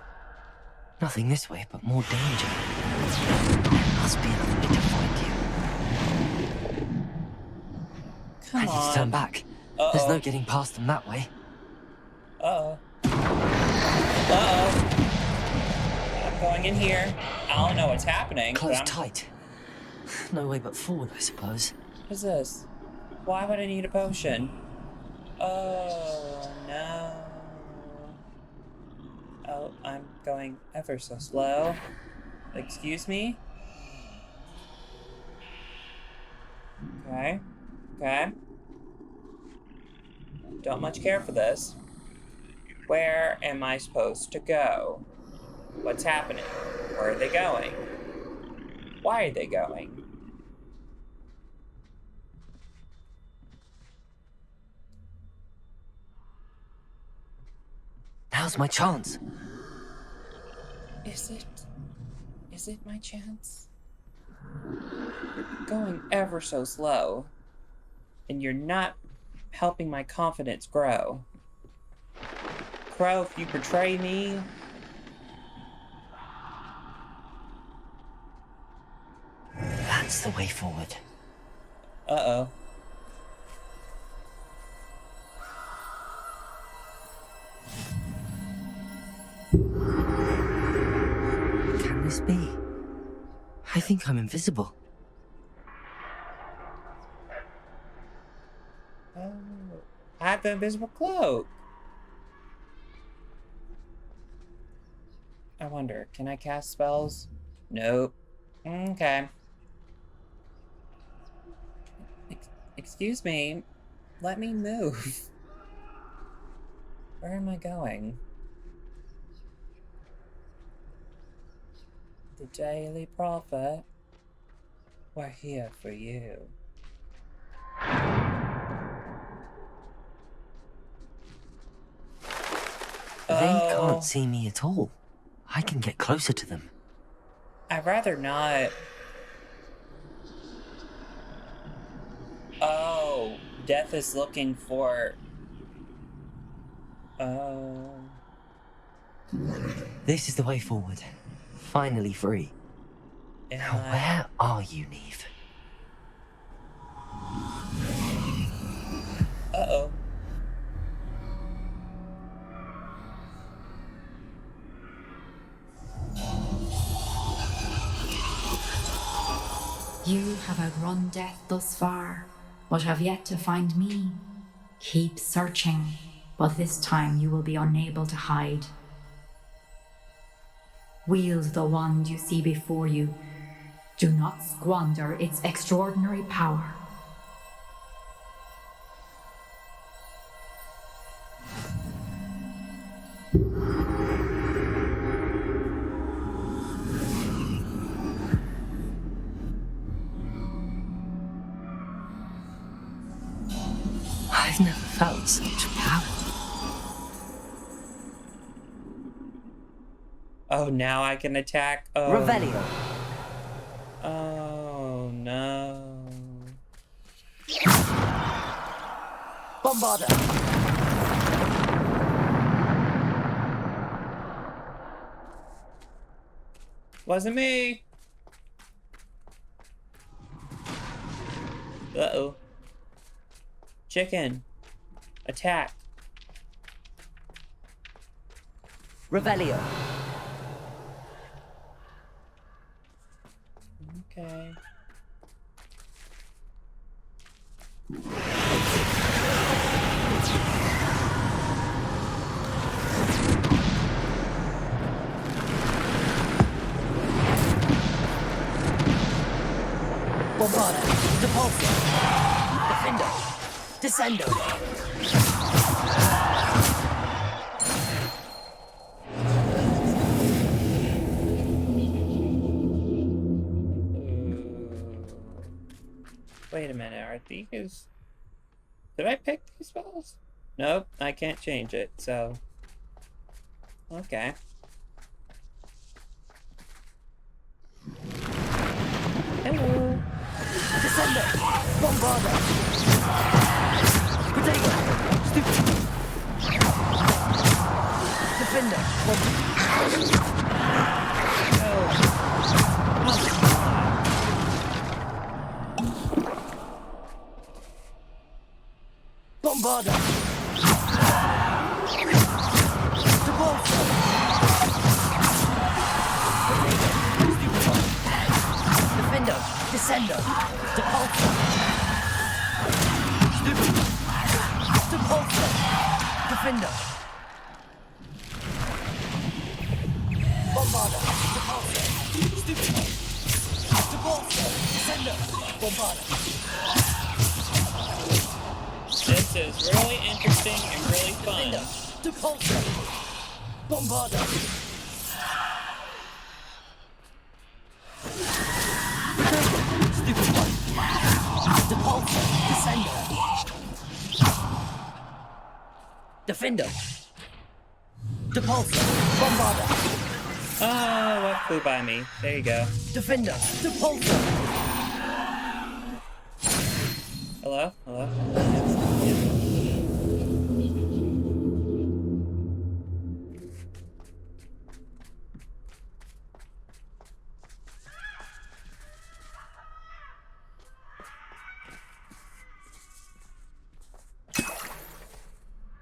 Nothing this way, but more danger. There must be another way to find you. Come I need on. to turn back. There's no getting past them that way. Uh-oh. Uh-oh. I'm going in here. I don't know what's happening. Close tight. No way but forward, I suppose. What is this? Why would I need a potion? Oh, no. Oh, I'm going ever so slow. Excuse me? Okay. Okay. Don't much care for this. Where am I supposed to go? What's happening? Where are they going? Why are they going? Now's my chance. Is it my chance? Going ever so slow. And you're not helping my confidence grow. Crow, if you betray me... That's the way forward. Uh-oh. Can this be? I think I'm invisible. Oh, I have the invisible cloak. I wonder, can I cast spells? Nope. Okay. Excuse me. Let me move. Where am I going? The Daily Prophet. We're here for you. They can't see me at all. I can get closer to them. I'd rather not. Oh, Death is looking for... Oh. This is the way forward. Finally free. Now where are you, Neve? Uh-oh. You have outrun death thus far, but have yet to find me. Keep searching, but this time you will be unable to hide. Wield the wand you see before you. Do not squander its extraordinary power. I've never felt such power. Oh, now I can attack. Oh. Revelio. Oh no. Bombarda. Wasn't me. Uh-oh. Chicken. Attack. Revelio. Okay. Bombarda. Depulso. Defendo. Descendo. Wait a minute, are these... Did I pick these spells? Nope, I can't change it, so... Okay. Hello. Descendo. Bombarda. Protego. Stupid. Defender. Bombarda. Depulso. Defendo. Descendo. Depulso. Stupid. Depulso. Defendo. Bombarda. Depulso. Stupid. Depulso. Descendo. Bombarda. This is really interesting and really fun. Depulso. Bombarda. Stupid one. Depulso. Descendo. Defendo. Depulso. Bombarda. Oh, what flew by me? There you go. Defender. Depulso. Hello? Hello?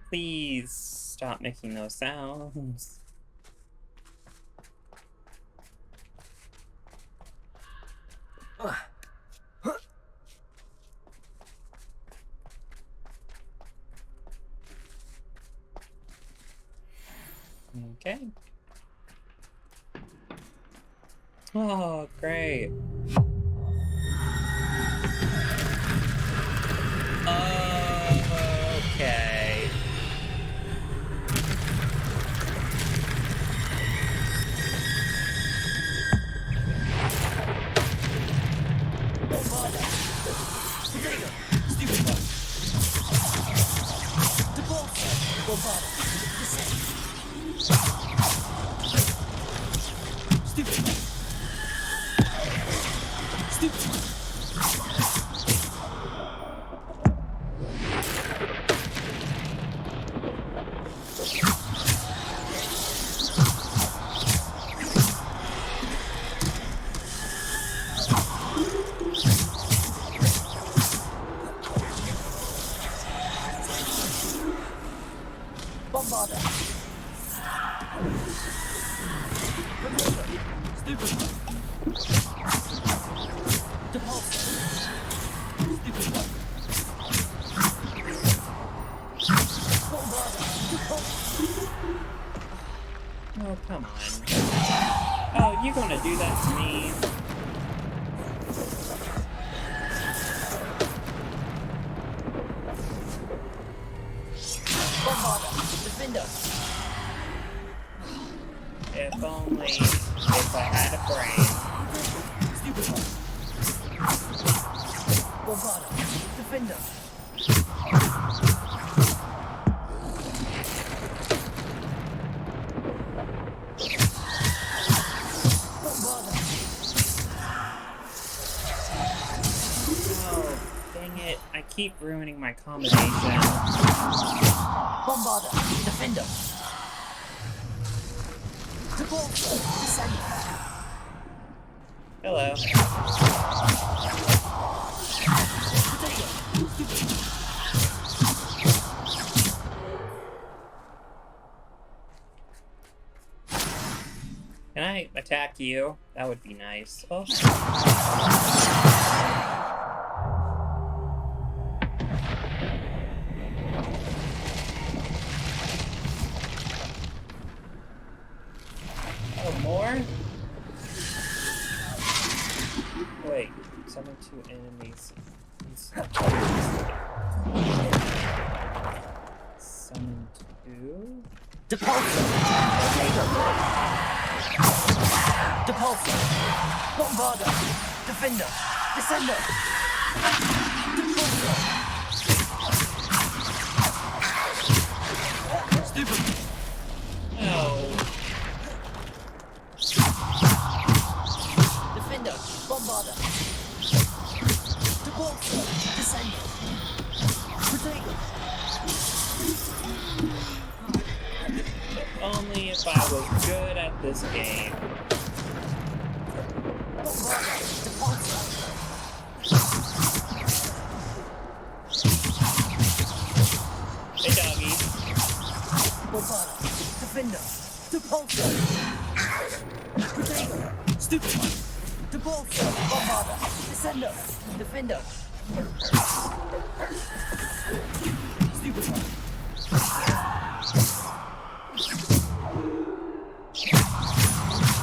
Please stop making those sounds. Okay. Oh, great. Okay. Oh, come on. Oh, you gonna do that to me? If only if I had a brain. Defender. keep ruining my combination. Bombarder, defender. Support, descend. Hello. Can I attack you? That would be nice. Oh. Oh, more? Wait, summon 2 enemies. Summon 2? Depulsor! Depulsor! Bombarder! Defender! Descender! Depulsor! Stupid! Oh. Defender! Bombarder! Depulsor! Descender! Protego! Only if I was good at this game. Hey, doggy. Bombarder! Defender! Depulsor! Protego! Stupid one! Depulsor! Bombarder! Descender! Defender! Stupid one!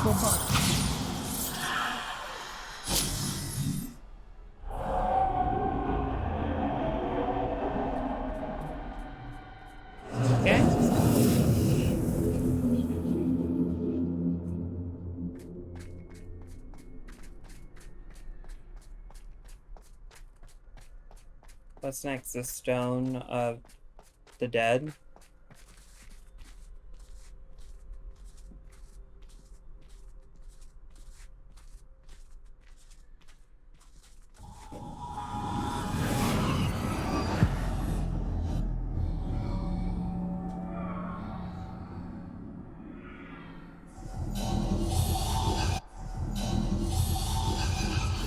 Bombarder! Okay. What's next? The Stone of the Dead?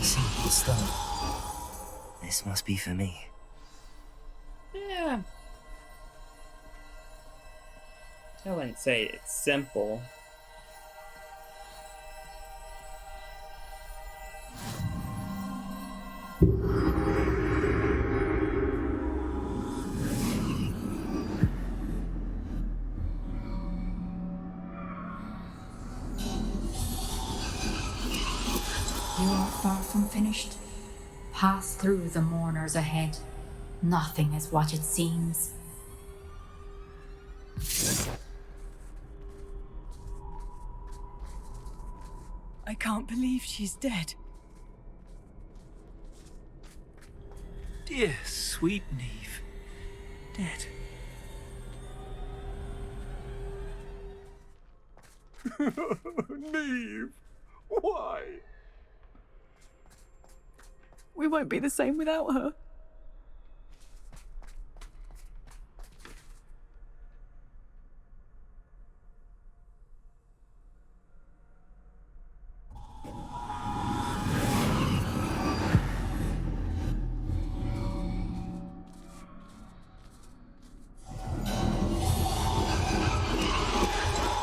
Simple stone. This must be for me. Yeah. I wouldn't say it's simple. You are far from finished. Pass through the mourners ahead. Nothing is what it seems. I can't believe she's dead. Dear sweet Neve. Dead. Neve! Why? We won't be the same without her.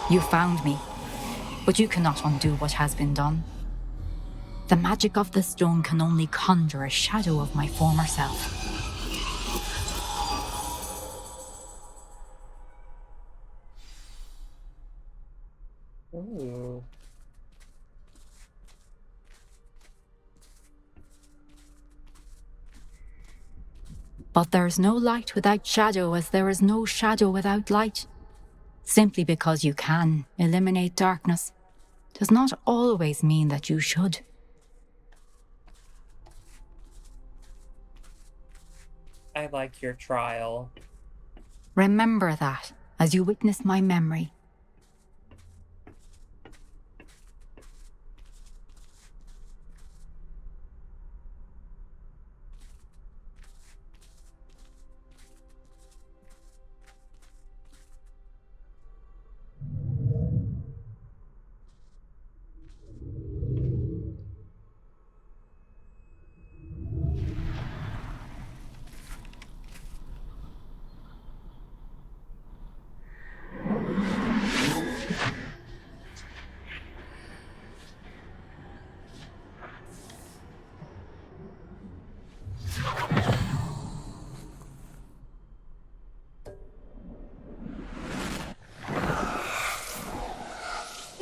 You found me, but you cannot undo what has been done. The magic of the stone can only conjure a shadow of my former self. Ooh. But there is no light without shadow, as there is no shadow without light. Simply because you can eliminate darkness does not always mean that you should. I like your trial. Remember that as you witness my memory.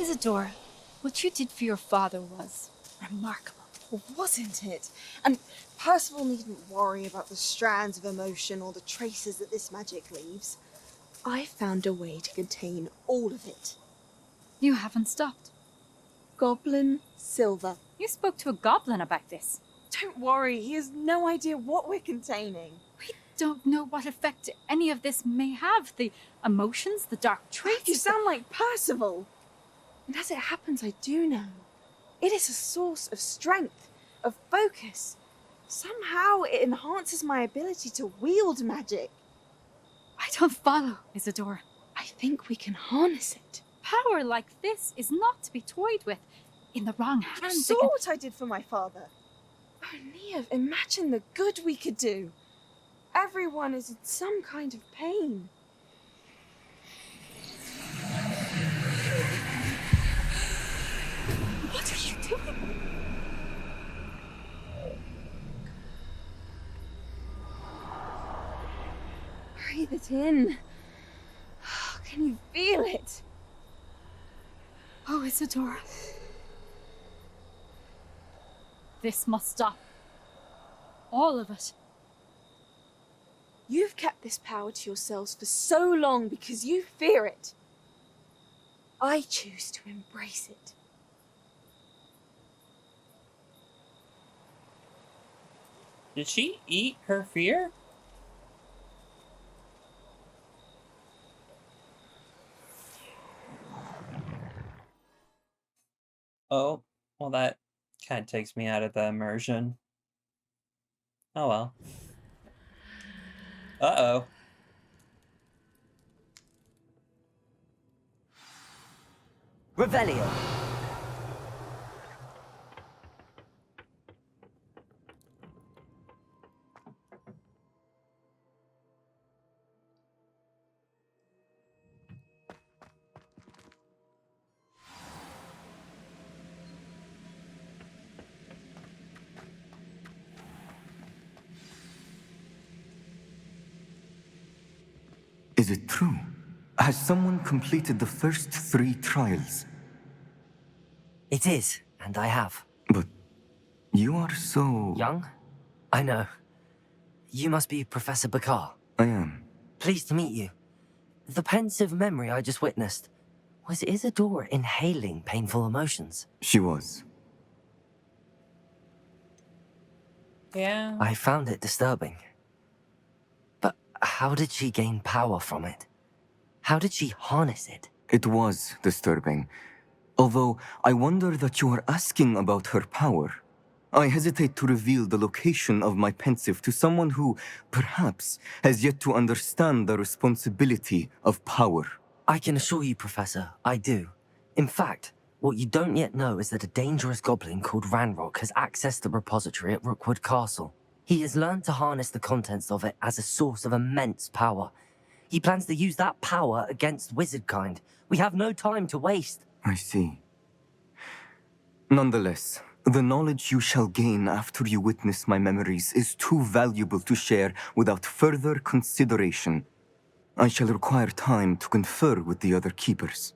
Isadora, what you did for your father was remarkable. Well, wasn't it? And Percival needn't worry about the strands of emotion or the traces that this magic leaves. I found a way to contain all of it. You haven't stopped. Goblin silver. You spoke to a goblin about this. Don't worry, he has no idea what we're containing. We don't know what effect any of this may have. The emotions, the dark traits. You sound like Percival. And as it happens, I do know. It is a source of strength, of focus. Somehow it enhances my ability to wield magic. I don't follow, Isadora. I think we can harness it. Power like this is not to be toyed with. In the wrong hands. You saw what I did for my father. Oh, Neve, imagine the good we could do. Everyone is in some kind of pain. What are you doing? Breathe it in. Can you feel it? Oh, Isadora. This must stop. All of it. You've kept this power to yourselves for so long because you fear it. I choose to embrace it. Did she eat her fear? Oh, well, that kind of takes me out of the immersion. Oh well. Uh-oh. Revelio. Is it true? Has someone completed the first 3 trials? It is, and I have. But you are so... Young? I know. You must be Professor Bakar. I am. Pleased to meet you. The pensive memory I just witnessed. Was Isadora inhaling painful emotions? She was. Yeah. I found it disturbing. But how did she gain power from it? How did she harness it? It was disturbing. Although I wonder that you are asking about her power. I hesitate to reveal the location of my pensive to someone who, perhaps, has yet to understand the responsibility of power. I can assure you, Professor, I do. In fact, what you don't yet know is that a dangerous goblin called Ranrock has accessed the repository at Rookwood Castle. He has learned to harness the contents of it as a source of immense power. He plans to use that power against wizardkind. We have no time to waste. I see. Nonetheless, the knowledge you shall gain after you witness my memories is too valuable to share without further consideration. I shall require time to confer with the other keepers.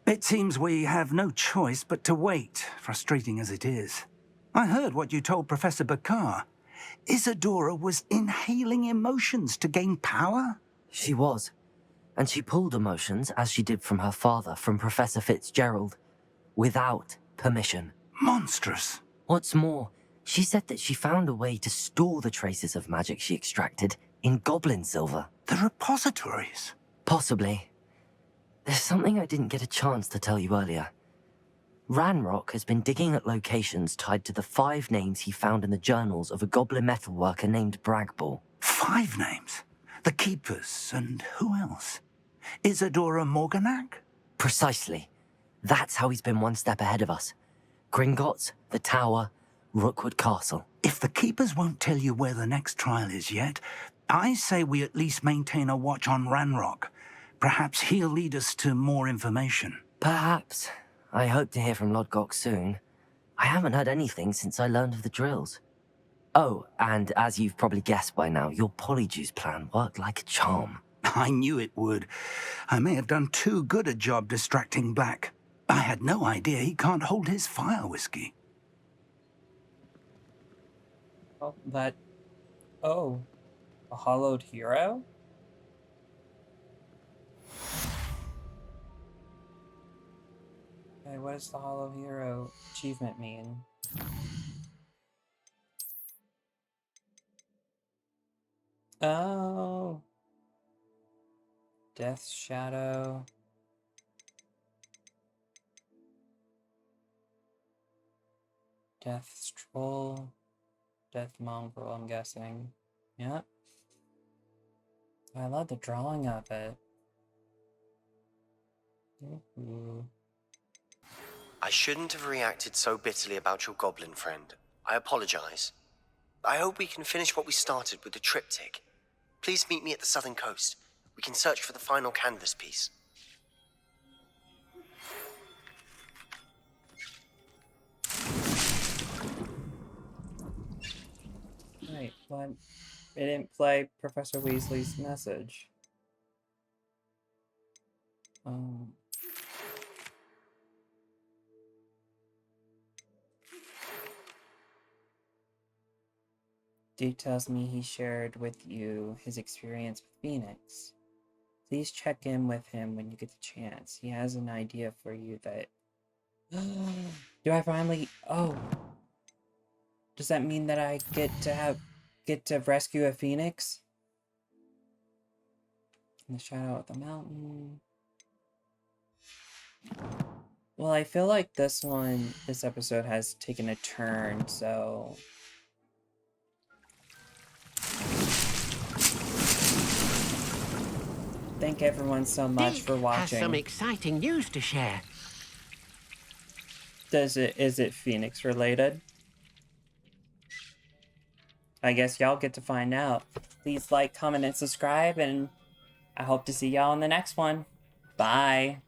It seems we have no choice but to wait, frustrating as it is. I heard what you told Professor Bakar. Isadora was inhaling emotions to gain power? She was. And she pulled emotions, as she did from her father, from Professor Fitzgerald, without permission. Monstrous. What's more, she said that she found a way to store the traces of magic she extracted in goblin silver. The repositories? Possibly. There's something I didn't get a chance to tell you earlier. Ranrock has been digging at locations tied to the 5 names he found in the journals of a goblin metalworker named Bragball. 5 names? The Keepers, and who else? Isadora Morganac? Precisely. That's how he's been one step ahead of us. Gringotts, the Tower, Rookwood Castle. If the Keepers won't tell you where the next trial is yet, I say we at least maintain a watch on Ranrock. Perhaps he'll lead us to more information. Perhaps. I hope to hear from Lodgok soon. I haven't heard anything since I learned of the drills. Oh, and as you've probably guessed by now, your polyjuice plan worked like a charm. I knew it would. I may have done too good a job distracting Black. I had no idea he can't hold his fire whiskey. Oh, that... Oh. A hollowed hero? Okay, what does the hollow hero achievement mean? Oh. Death's Shadow. Death's Troll. Death Mongrel, I'm guessing. Yep. I love the drawing of it. Ooh. I shouldn't have reacted so bitterly about your goblin friend. I apologize. I hope we can finish what we started with the triptych. Please meet me at the southern coast. We can search for the final canvas piece. Wait, what? It didn't play Professor Weasley's message. Duke tells me he shared with you his experience with Phoenix. Please check in with him when you get the chance. He has an idea for you that... Do I finally... Oh. Does that mean that I get to rescue a Phoenix? In the shadow of the mountain. Well, I feel like this episode has taken a turn, so... Thank everyone so much for watching. Has some exciting news to share. Is it Phoenix related? I guess y'all get to find out. Please like, comment, and subscribe, and I hope to see y'all in the next one. Bye.